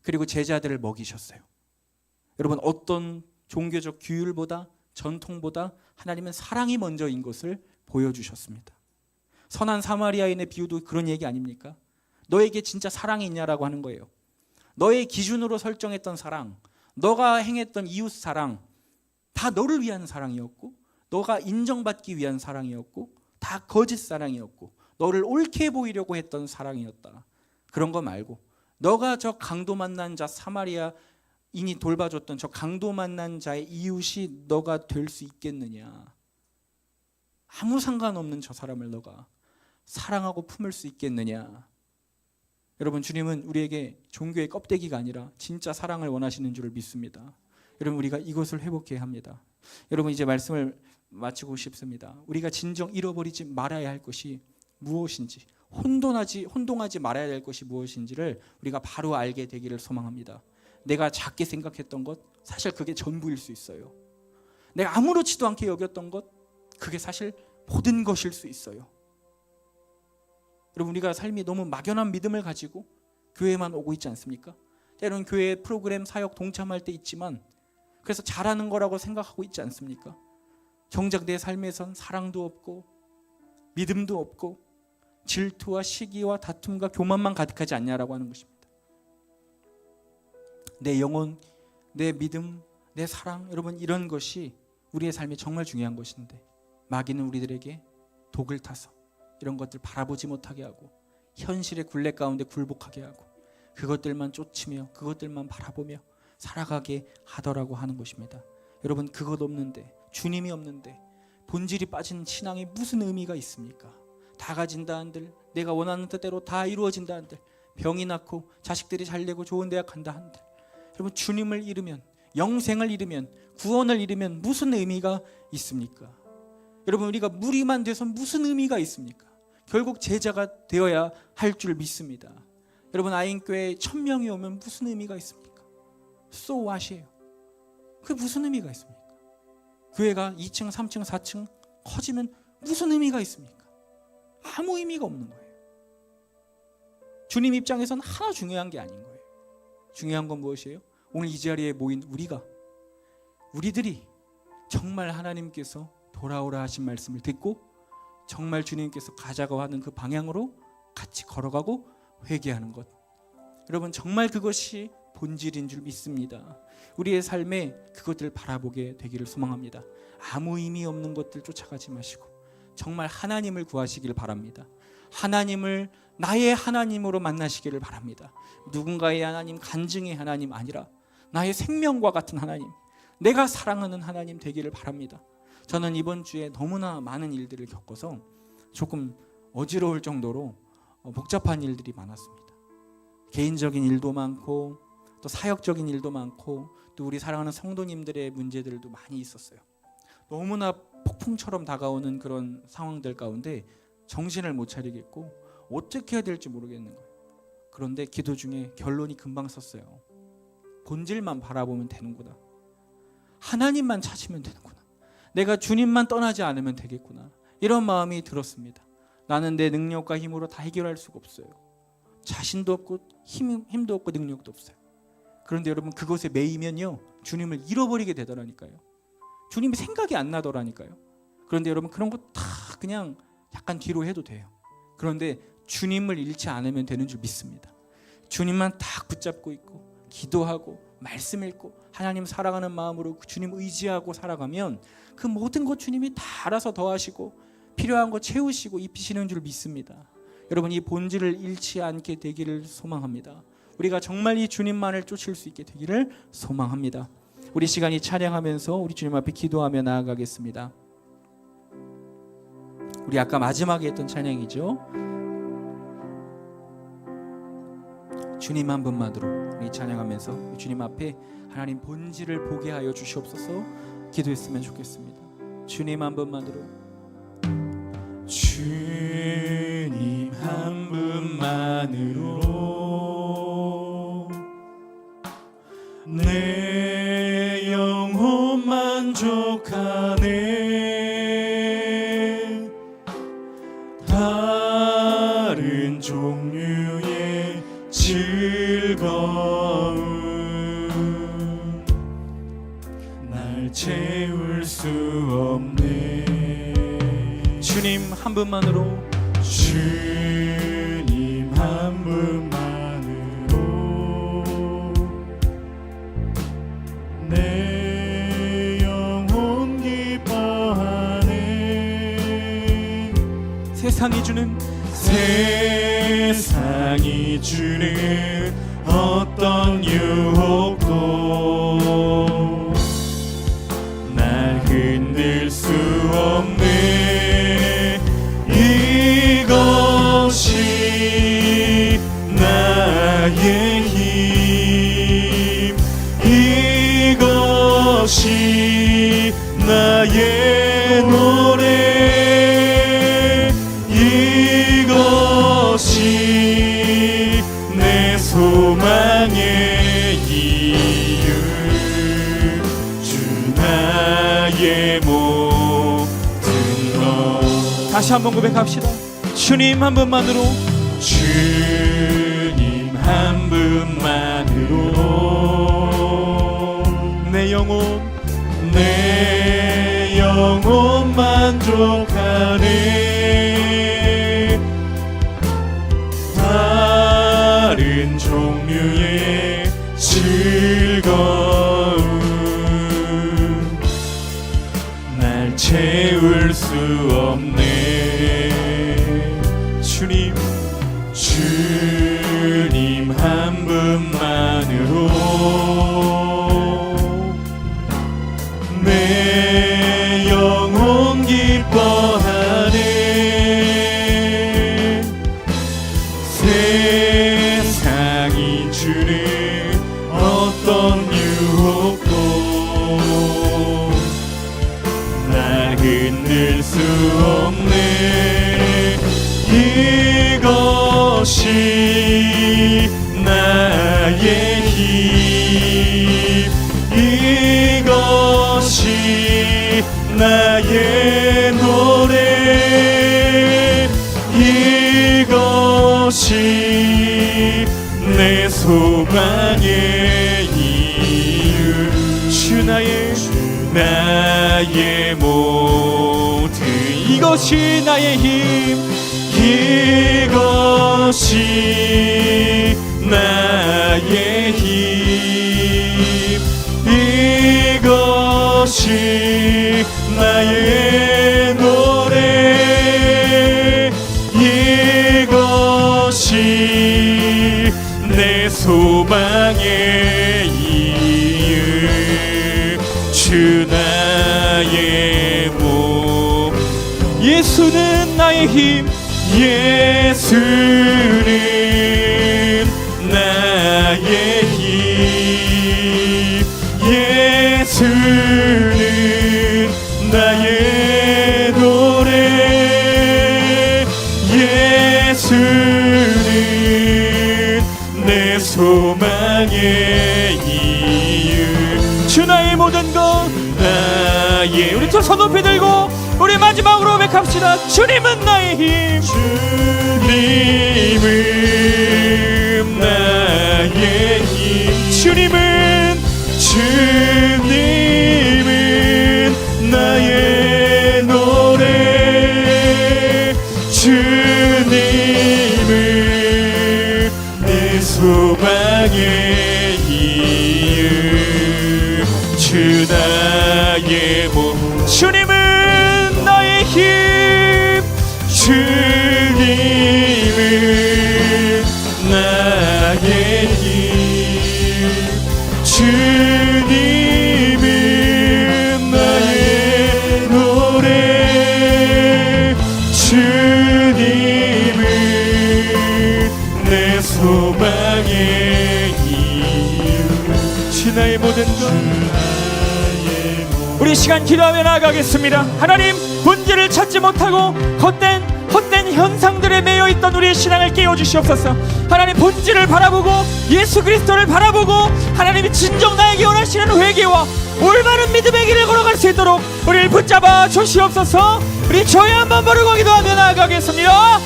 그리고 제자들을 먹이셨어요. 여러분, 어떤 종교적 규율보다, 전통보다 하나님은 사랑이 먼저인 것을 보여주셨습니다. 선한 사마리아인의 비유도 그런 얘기 아닙니까? 너에게 진짜 사랑이 있냐라고 하는 거예요. 너의 기준으로 설정했던 사랑, 너가 행했던 이웃 사랑, 다 너를 위한 사랑이었고, 너가 인정받기 위한 사랑이었고, 다 거짓 사랑이었고, 너를 옳게 보이려고 했던 사랑이었다. 그런 거 말고 너가 저 강도 만난 자 사마리아인이 돌봐줬던 저 강도 만난 자의 이웃이 너가 될 수 있겠느냐. 아무 상관없는 저 사람을 너가 사랑하고 품을 수 있겠느냐. 여러분, 주님은 우리에게 종교의 껍데기가 아니라 진짜 사랑을 원하시는 줄을 믿습니다. 여러분, 우리가 이것을 회복해야 합니다. 여러분, 이제 말씀을 마치고 싶습니다. 우리가 진정 잃어버리지 말아야 할 것이 무엇인지, 혼동하지 말아야 될 것이 무엇인지를 우리가 바로 알게 되기를 소망합니다. 내가 작게 생각했던 것, 사실 그게 전부일 수 있어요. 내가 아무렇지도 않게 여겼던 것, 그게 사실 모든 것일 수 있어요. 여러분, 우리가 삶이 너무 막연한 믿음을 가지고 교회만 오고 있지 않습니까? 때로는 교회 프로그램 사역 동참할 때 있지만 그래서 잘하는 거라고 생각하고 있지 않습니까? 정작 내 삶에선 사랑도 없고 믿음도 없고 질투와 시기와 다툼과 교만만 가득하지 않냐라고 하는 것입니다. 내 영혼, 내 믿음, 내 사랑, 여러분, 이런 것이 우리의 삶이 정말 중요한 것인데 마귀는 우리들에게 독을 타서 이런 것들 바라보지 못하게 하고 현실의 굴레 가운데 굴복하게 하고 그것들만 쫓으며 그것들만 바라보며 살아가게 하더라고 하는 것입니다. 여러분, 그것 없는데, 주님이 없는데 본질이 빠진 신앙이 무슨 의미가 있습니까? 다 가진다 한들, 내가 원하는 뜻대로 다 이루어진다 한들, 병이 낫고 자식들이 잘 되고 좋은 대학 간다 한들, 여러분, 주님을 잃으면, 영생을 잃으면, 구원을 잃으면 무슨 의미가 있습니까? 여러분, 우리가 무리만 돼서 무슨 의미가 있습니까? 결국 제자가 되어야 할 줄 믿습니다. 여러분, 아인교회에 1000명이 오면 무슨 의미가 있습니까? So what이에요. 그게 무슨 의미가 있습니까? 교회가 2층, 3층, 4층 커지면 무슨 의미가 있습니까? 아무 의미가 없는 거예요. 주님 입장에서는 하나 중요한 게 아닌 거예요. 중요한 건 무엇이에요? 오늘 이 자리에 모인 우리들이 정말 하나님께서 돌아오라 하신 말씀을 듣고 정말 주님께서 가자고 하는 그 방향으로 같이 걸어가고 회개하는 것, 여러분, 정말 그것이 본질인 줄 믿습니다. 우리의 삶에 그것들을 바라보게 되기를 소망합니다. 아무 의미 없는 것들 쫓아가지 마시고 정말 하나님을 구하시기를 바랍니다. 하나님을 나의 하나님으로 만나시기를 바랍니다. 누군가의 하나님, 간증의 하나님 아니라 나의 생명과 같은 하나님, 내가 사랑하는 하나님 되기를 바랍니다. 저는 이번 주에 너무나 많은 일들을 겪어서 조금 어지러울 정도로 복잡한 일들이 많았습니다. 개인적인 일도 많고 또 사역적인 일도 많고 또 우리 사랑하는 성도님들의 문제들도 많이 있었어요. 너무나 폭풍처럼 다가오는 그런 상황들 가운데 정신을 못 차리겠고 어떻게 해야 될지 모르겠는 거예요. 그런데 기도 중에 결론이 금방 섰어요. 본질만 바라보면 되는구나. 하나님만 찾으면 되는구나. 내가 주님만 떠나지 않으면 되겠구나. 이런 마음이 들었습니다. 나는 내 능력과 힘으로 다 해결할 수가 없어요. 자신도 없고 힘도 없고 능력도 없어요. 그런데 여러분, 그것에 매이면요, 주님을 잃어버리게 되더라니까요. 주님이 생각이 안 나더라니까요. 그런데 여러분, 그런 거 다 그냥 약간 뒤로 해도 돼요. 그런데 주님을 잃지 않으면 되는 줄 믿습니다. 주님만 딱 붙잡고 있고 기도하고 말씀 읽고 하나님 사랑하는 마음으로 주님 의지하고 살아가면 그 모든 것 주님이 다 알아서 더하시고 필요한 거 채우시고 입히시는 줄 믿습니다. 여러분, 이 본질을 잃지 않게 되기를 소망합니다. 우리가 정말 이 주님만을 쫓을 수 있게 되기를 소망합니다. 우리 시간이 찬양하면서 우리 주님 앞에 기도하며 나아가겠습니다. 우리 아까 마지막에 했던 찬양이죠. 주님 한 분만으로 우리 찬양하면서 주님 앞에 하나님 본질을 보게 하여 주시옵소서 기도했으면 좋겠습니다. 주님 한 분만으로, 주님 한 분만으로 내 영혼 만족하네. 다른 종류의 즐거움 날 채울 수 없네. 주님 한 분만으로, 주님 한 분만으로 내 영혼 기뻐하네. 세상이 주는 세상이 주는 어떤 유혹도 날 흔들 수 없네. 이것이 나의 힘, 이것이 나의 노래, 이것이 내 소망의 이유, 주 나의 모든 것. 다시 한번 고백합시다. 주님 한 분만으로, 주님 한 분만으로 내 영혼 내 영혼 만족하네. 다른 종류의 즐거움 날 채울 수 없네. 주님 한 분만으로 내 영혼 기뻐하네. 세상이 주는 어떤 유혹도 날 흔들 수 없네. 이것이 나의 힘, 이것이 나의 노래, 이것이 내 소망의 이유, 주 나의 모든, 이것이 나의 힘, 이것이 나의 힘, 이것이 나의 노래, 이것이 내 소망의 이유, 주 나의 몸. 예수는 나의 힘, 예수는 나의 힘, 예수는 나의 노래, 예수는 내 소망의 이유, 주 나의 모든 것. 나의. 우리 두 손 높이 들고 우리 마지막으로 고백합시다. 주님은 나의 힘, 주님은 나의 힘, 주님은 나의 노래, 주님은 내 소망의 이유, 주 나의 몸. 주님은 나의 힘, 주님은 나의 힘, 주님은 나의 노래, 주님은 내 소망의 이유, 주 나의 모든 것. 우리 시간 기도하며 나아가겠습니다. 하나님, 본질을 찾지 못하고 헛된 현상들에 매여 있던 우리의 신앙을 깨워주시옵소서. 하나님, 본질을 바라보고 예수 그리스도를 바라보고 하나님이 진정 나에게 원하시는 회개와 올바른 믿음의 길을 걸어갈 수 있도록 우리를 붙잡아 주시옵소서. 우리 저희 한번 부르고 기도하며 나아가겠습니다.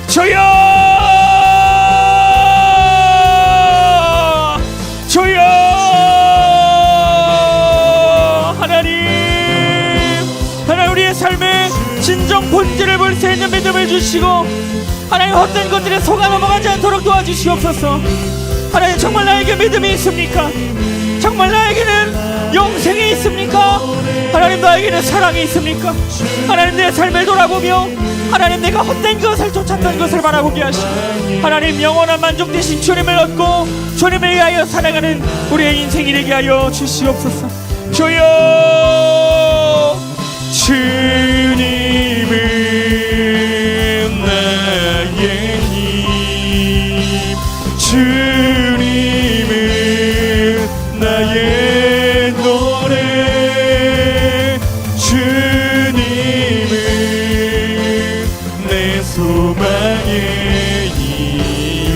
저여, 저여. 하나님, 우리의 삶에 진정 본질을 볼 수 있는 믿음을 주시고 하나님, 헛된 것들에 속아 넘어가지 않도록 도와주시옵소서. 하나님, 정말 나에게 믿음이 있습니까? 정말 나에게는 영생이 있습니까? 하나님, 나에게는 사랑이 있습니까? 하나님, 내 삶을 돌아보며 하나님 내가 헛된 것을 쫓았던 것을 바라보게 하시고 하나님 영원한 만족 되신 주님을 얻고 주님을 위하여 살아가는 우리의 인생이 되게 하여 주시옵소서. 주여 주님은 나의 힘 주님은 나의 노래 주님은 내 소망의 이유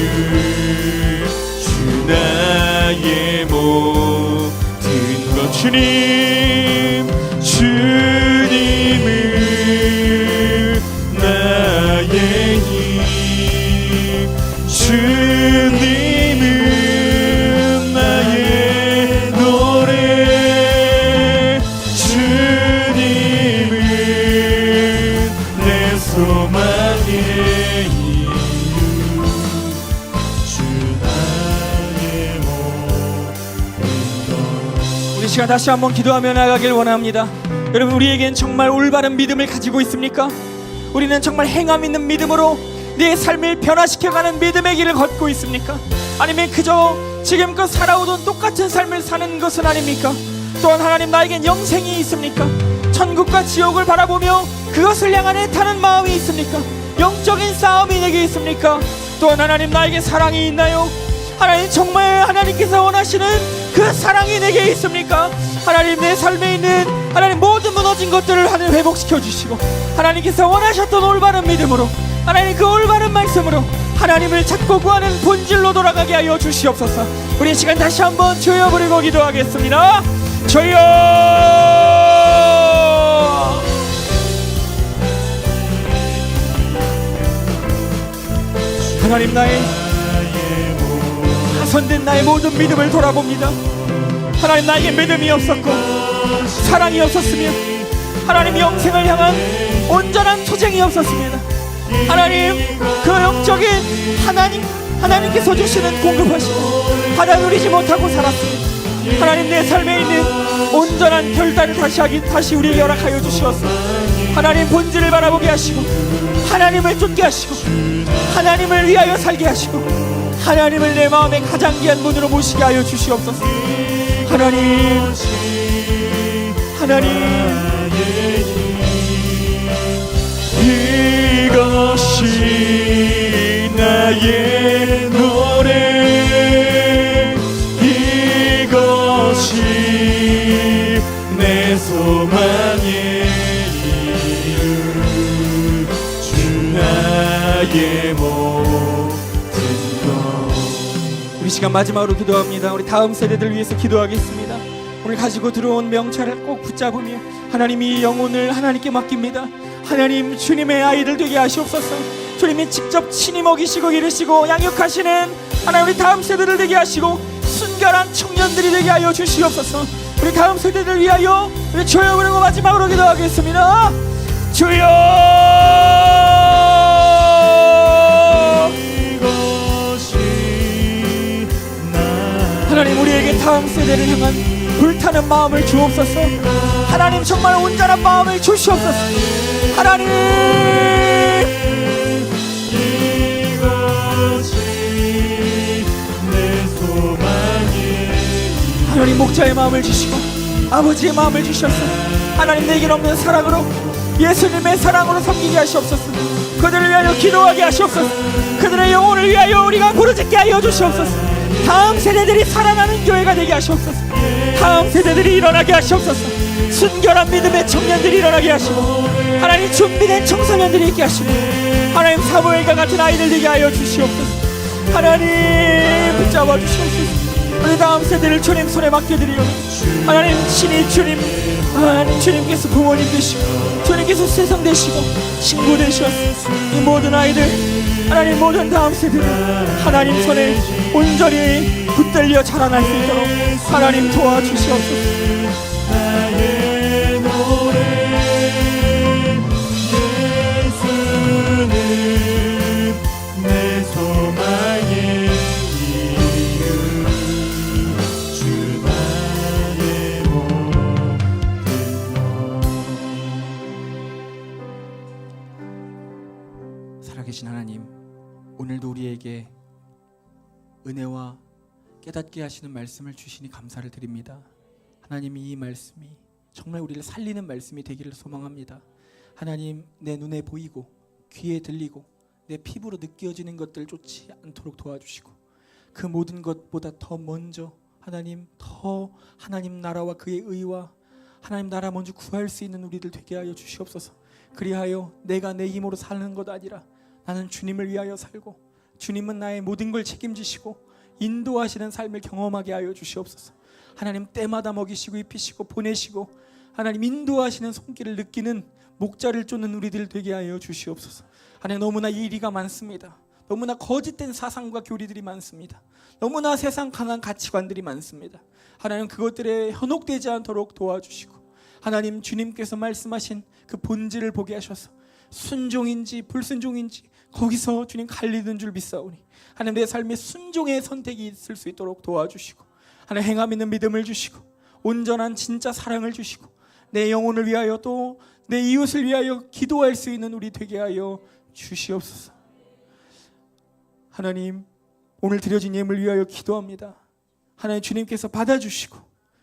주 나의 모든 것 주님은 나의 힘 주님은 나의 노래 주님은 내 소망의 이유 주 나의 우리 시간 다시 한번 기도하며 나가길 원합니다. 여러분 우리에겐 정말 올바른 믿음을 가지고 있습니까? 우리는 정말 행함 있는 믿음으로 내 삶을 변화시켜가는 믿음의 길을 걷고 있습니까? 아니면 그저 지금껏 살아오던 똑같은 삶을 사는 것은 아닙니까? 또한 하나님 나에겐 영생이 있습니까? 천국과 지옥을 바라보며 그것을 향한 애타는 마음이 있습니까? 영적인 싸움이 내게 있습니까? 또한 하나님 나에게 사랑이 있나요? 하나님 정말 하나님께서 원하시는 그 사랑이 내게 있습니까? 하나님 내 삶에 있는 하나님 모든 무너진 것들을 하나님 회복시켜 주시고 하나님께서 원하셨던 올바른 믿음으로 하나님 그 올바른 말씀으로 하나님을 찾고 구하는 본질로 돌아가게 하여 주시옵소서. 우리 시간 다시 한번 주여 부르고 기도하겠습니다. 주여 하나님 나의 하선된 나의 모든 믿음을 돌아봅니다. 하나님 나에게 믿음이 없었고 사랑이 없었으며 하나님 영생을 향한 온전한 투쟁이 없었습니다. 하나님 그 영적인 하나님께서 주시는 공급하시고 받아들이지 못하고 살았습니다. 하나님 내 삶에 있는 온전한 결단을 다시 우리에게 허락하여 주시옵소서. 하나님 본질을 바라보게 하시고 하나님을 쫓게 하시고 하나님을 위하여 살게 하시고 하나님을 내 마음의 가장 귀한 문으로 모시게 하여 주시옵소서. 하나님 이것이 나의 노래 이것이 내 소망의 이유 주 나의 모든 것. 우리 시간 마지막으로 기도합니다. 우리 다음 세대들 위해서 기도하겠습니다. 오늘 가지고 들어온 명찰을 꼭 붙잡으며 하나님이 영혼을 하나님께 맡깁니다. 하나님 주님의 아이들 되게 하시옵소서. 주님이 직접 친히 먹이시고 기르시고 양육하시는 하나님 우리 다음 세대들 되게 하시고 순결한 청년들이 되게 하여 주시옵소서. 우리 다음 세대들 위하여 우리 주여 부르고 마지막으로 기도하겠습니다. 주여 하나님 우리에게 다음 세대를 향한 불타는 마음을 주옵소서. 하나님 정말 온전한 마음을 주시옵소서. 하나님 하나님 목자의 마음을 주시고 아버지의 마음을 주셔서 하나님 내게 없는 사랑으로 예수님의 사랑으로 섬기게 하시옵소서. 그들을 위하여 기도하게 하시옵소서. 그들의 영혼을 위하여 우리가 부르짖게 하여 주시옵소서. 다음 세대들이 살아나는 교회가 되게 하시옵소서. 다음 세대들이 일어나게 하시옵소서. 순결한 믿음의 청년들이 일어나게 하시고 하나님 준비된 청소년들이 있게 하시고 하나님 사무엘과 같은 아이들 되게 하여 주시옵소서. 하나님 붙잡아 주시옵소서. 우리 다음 세대를 주님 손에 맡겨드리오니 하나님 친히 하나님 주님께서 부모님 되시고 주님께서 세상 되시고 친구 되셔서 이 모든 아이들 하나님 모든 다음 세대를 하나님 손에 온전히 붙들려 자라날 수 있도록 하나님 도와주시옵소서. 나의 노래 예수는 내 소망의 이유 주 나의 모든 것. 오늘도 우리에게 은혜와 깨닫게 하시는 말씀을 주시니 감사를 드립니다. 하나님이 이 말씀이 정말 우리를 살리는 말씀이 되기를 소망합니다. 하나님, 내 눈에 보이고 귀에 들리고 내 피부로 느껴지는 것들을 쫓지 않도록 도와주시고, 그 모든 것보다 더 먼저 더 하나님 나라와 그의 의와 하나님 나라 먼저 구할 수 있는 우리들 되게 하여 주시옵소서. 그리하여 내가 내 힘으로 사는 것 아니라 나는 주님을 위하여 살고, 주님은 나의 모든 걸 책임지시고 인도하시는 삶을 경험하게 하여 주시옵소서. 하나님, 때마다 먹이시고 입히시고 보내시고 하나님 인도하시는 손길을 느끼는 목자를 쫓는 우리들 되게 하여 주시옵소서. 하나님, 너무나 이리가 많습니다. 너무나 거짓된 사상과 교리들이 많습니다. 너무나 세상 강한 가치관들이 많습니다. 하나님, 그것들에 현혹되지 않도록 도와주시고, 하나님, 주님께서 말씀하신 그 본질을 보게 하셔서 순종인지 불순종인지 거기서 주님 갈리는 줄 믿사오니, 하나님, 내 삶에 순종의 선택이 있을 수 있도록 도와주시고, 하나님, 행함 있는 믿음을 주시고 온전한 진짜 사랑을 주시고 내 영혼을 위하여 또 내 이웃을 위하여 기도할 수 있는 우리 되게 하여 주시옵소서. 하나님, 오늘 드려진 예물 위하여 기도합니다. 하나님, 주님께서 받아주시고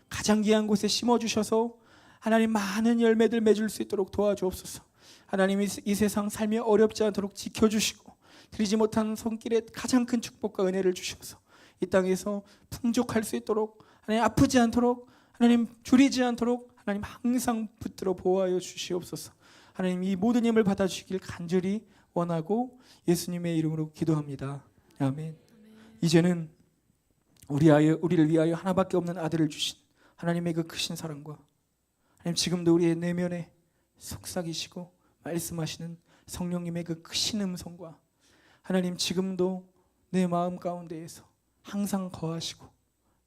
가장 귀한 곳에 심어주셔서 하나님 많은 열매들 맺을 수 있도록 도와주옵소서. 하나님, 이 세상 삶이 어렵지 않도록 지켜주시고 드리지 못한 손길에 가장 큰 축복과 은혜를 주셔서 이 땅에서 풍족할 수 있도록, 하나님, 아프지 않도록, 하나님, 줄이지 않도록 하나님 항상 붙들어 보호하여 주시옵소서. 하나님, 이 모든 힘을 받아주시길 간절히 원하고 예수님의 이름으로 기도합니다. 아멘. 이제는 우리를 위하여 하나밖에 없는 아들을 주신 하나님의 그 크신 사랑과, 하나님, 지금도 우리의 내면에 속삭이시고 말씀하시는 성령님의 그 크신 음성과, 하나님, 지금도 내 마음 가운데에서 항상 거하시고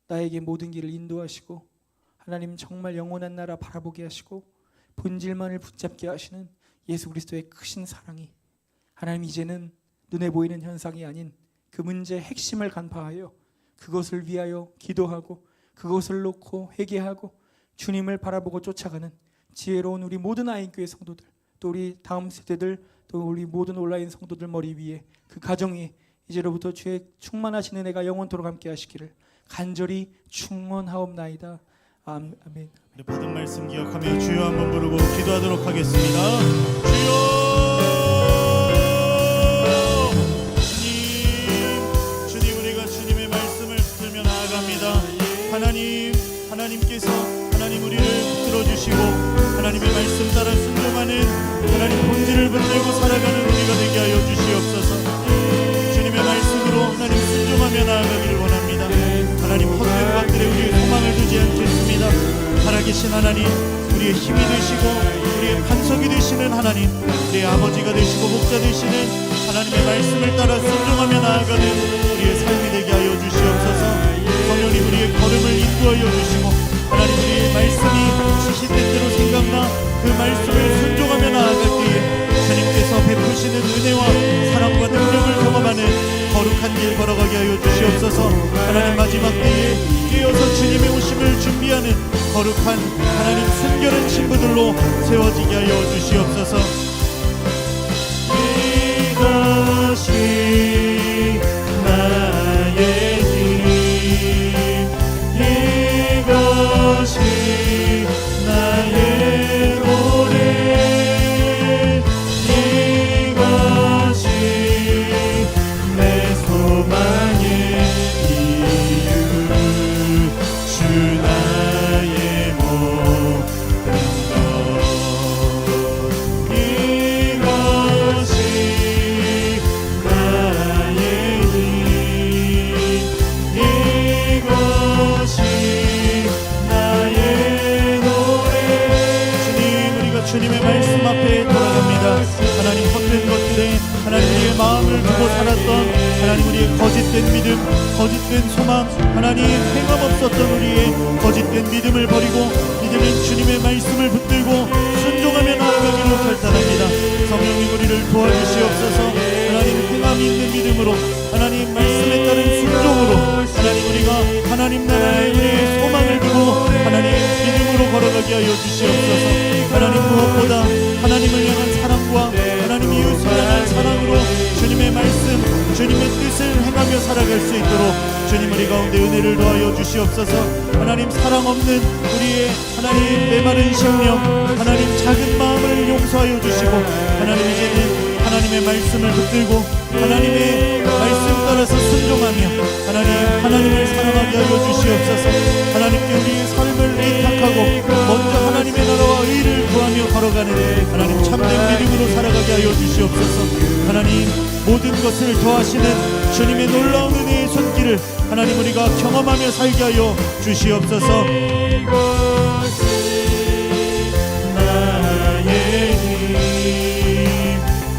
나에게 모든 길을 인도하시고, 하나님, 정말 영원한 나라 바라보게 하시고 본질만을 붙잡게 하시는 예수 그리스도의 크신 사랑이, 하나님, 이제는 눈에 보이는 현상이 아닌 그 문제의 핵심을 간파하여 그것을 위하여 기도하고 그것을 놓고 회개하고 주님을 바라보고 쫓아가는 지혜로운 우리 모든 아인교회 성도들, 또 우리 다음 세대들, 또 우리 모든 온라인 성도들 머리 위에 그 가정에 이제로부터 주의 충만하신 은혜가 영원토록 함께 하시기를 간절히 축원하옵나이다. 아멘. 우리 받은 말씀 기억하며 주여 한번 부르고 기도하도록 하겠습니다. 주여, 주님, 우리가 주님의 말씀을 붙들며 나아갑니다. 하나님께서 하나님 우리를 들어주시고 하나님의 말씀 따라 순종하는 하나님 본질을 붙들고 살아가는 우리가 되게 하여 주시옵소서. 주님의 말씀으로 하나님 순종하며 나아가기를 원합니다. 하나님, 헛된 것들에 우리의 소망을 두지 않겠습니다. 살아계신 하나님, 우리의 힘이 되시고 우리의 반석이 되시는 하나님, 우리의 아버지가 되시고 목자 되시는 하나님의 말씀을 따라 순종하며 나아가는 우리의 삶이 되게 하여 주시옵소서. 성령님, 우리의 걸음을 인도하여 주시고 하나님, 우리의 말씀이 시시때때로 생각나 그 말씀을 순종하며 나아갈 때에 주님께서 베푸시는 은혜와 사랑과 능력을 경험하는 거룩한 길 걸어가게 하여 주시옵소서. 하나님, 마지막 때에 깨어서 주님의 오심을 준비하는 거룩한 하나님 순결한 친구들로 세워지게 하여 주시옵소서. 이것이 나의 길, 이것이 나의 노래, 이것이 내 소망의 이유, 주 나의 모든 것, 이것이 나의 힘, 이것이 나의 노래. 주님, 우리가 주님의 말씀 앞에 돌아갑니다. 하나님, 헛된 것들에 하나님 우리의 마음을 두고 살았던 하나님 우리의 거짓된 믿음, 거짓된 소망, 하나님 행함 없었던 우리의 거짓된 믿음을 버리고 이제는 주님의 말씀을 붙들고 순종하며 나아가기로 결단합니다. 성령님, 우리를 도와주시옵소서. 하나님, 행함 있는 믿음으로, 하나님 말씀에 따른 순종으로, 하나님 우리가 하나님 나라에 우리의 소망을 두고 하나님 믿음으로 걸어가게 하여 주시옵소서. 하나님, 무엇보다 하나님을 향한 사랑과 하나님 이웃을 향한 사랑으로 주님의 말씀, 살아갈 수 있도록 주님 우리 가운데 은혜를 더하여 주시옵소서. 하나님 사랑 없는 우리의 하나님 메마른 심령, 하나님 작은 마음을 용서하여 주시고, 하나님 이제는 하나님의 말씀을 붙들고 하나님의 말씀 따라서 순종하며 하나님을 사랑하게 하여 주시옵소서. 하나님께 우리의 삶을 의탁하고 먼저 하나님의 나라와 의를 구하며 걸어가는 하나님 참된 믿음으로 살아가게 하여 주시옵소서. 하나님 모든 것을 더하시는 주님의 놀라운 은혜의 손길을 하나님 우리가 경험하며 살게 하여 주시옵소서. 나의 힘,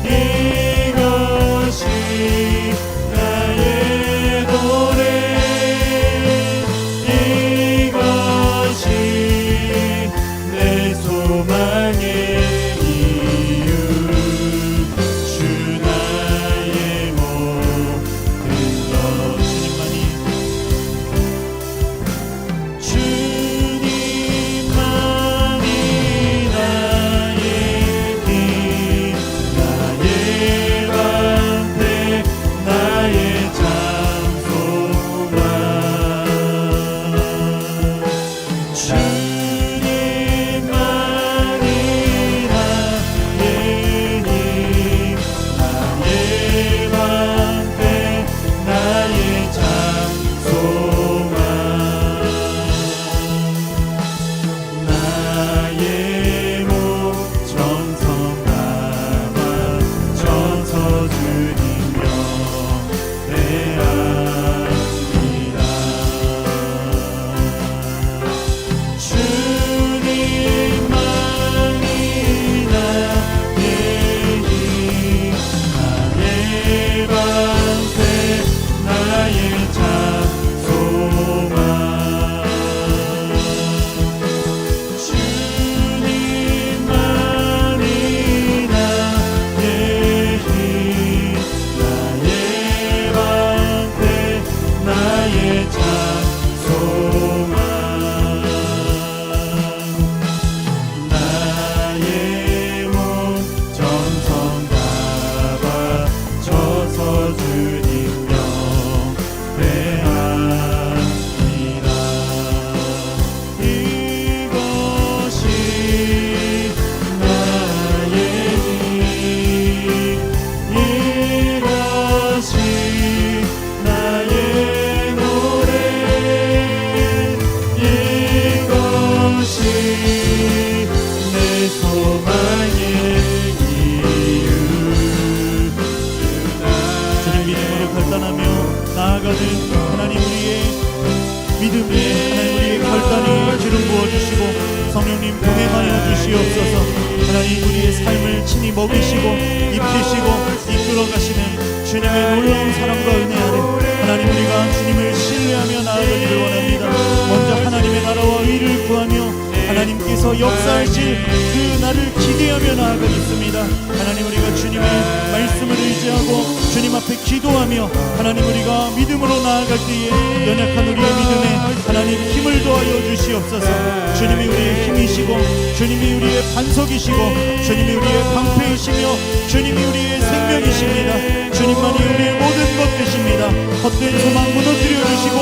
이것이 나의 노래, 이것이 내 소망의 이유, 주 나의 모든 것. 주님만이 나의 힘, 나의 방패, 나의 장소만. 주님만이 나의 힘, 나의 방패, 나의 장소만. 나의 몸 정성 담아 져서 주님 영대합니다. 주님만이 나의 힘, 나의 방패, 나의 장소만. 주님만이 나의 힘, 나의 방패, 나의 장소만. 나의 몸 정성 담아 져서 주님 영대합니다. 이것이 나의 힘, 이것이 나의 노래, 이것이 내 소망의 이유. 주님 믿음으로 결단하며 나아가는 하나님 우리의 믿음이, 하나님 우리의 결단이 기름 부어주시고 성령님 동행하여 주시옵소서. 하나님 우리의 삶을 친히 먹이시고 입히시고 이끌어가시는 주님의 놀라운 사랑과 은혜 아래 하나님 우리가 주님을 신뢰하며 나아가기를 원합니다. 먼저 하나님의 나라와 의를 구하며 하나님께서 역사하실 그 날을 기대하며 나아가겠습니다. 하나님 우리가 주님의 말씀을 의지하고 주님 앞에 기도하며 하나님 우리가 믿음으로 나아갈 때에 연약한 우리의 믿음에 하나님 힘을 더하여 주시옵소서. 주님이 우리의 힘이시고 주님이 우리의 반석이시고 주님이 우리의 방패이시며 주님이 우리의 생명이십니다. 주님만이 우리의 모든 것 되십니다. 헛된 소망 무너뜨려 주시고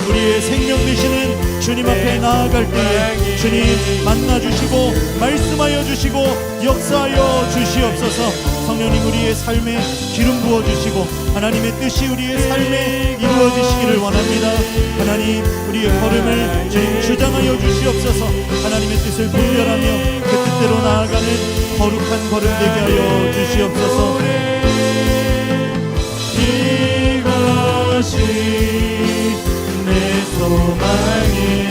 우리의 생명 되시는 주님 앞에 나아갈 때에 주님 만나주시고 말씀하여 주시고 역사하여 주시옵소서. 성령님 우리의 삶에 기름 부어주시고 하나님의 뜻이 우리의 삶에 이루어지시기를 원합니다. 하나님 우리의 걸음을 주님 주장하여 주시옵소서. 하나님의 뜻을 분별하며 그 뜻대로 나아가는 거룩한 걸음 되게 하여 주시옵소서. 이것이 내 소망의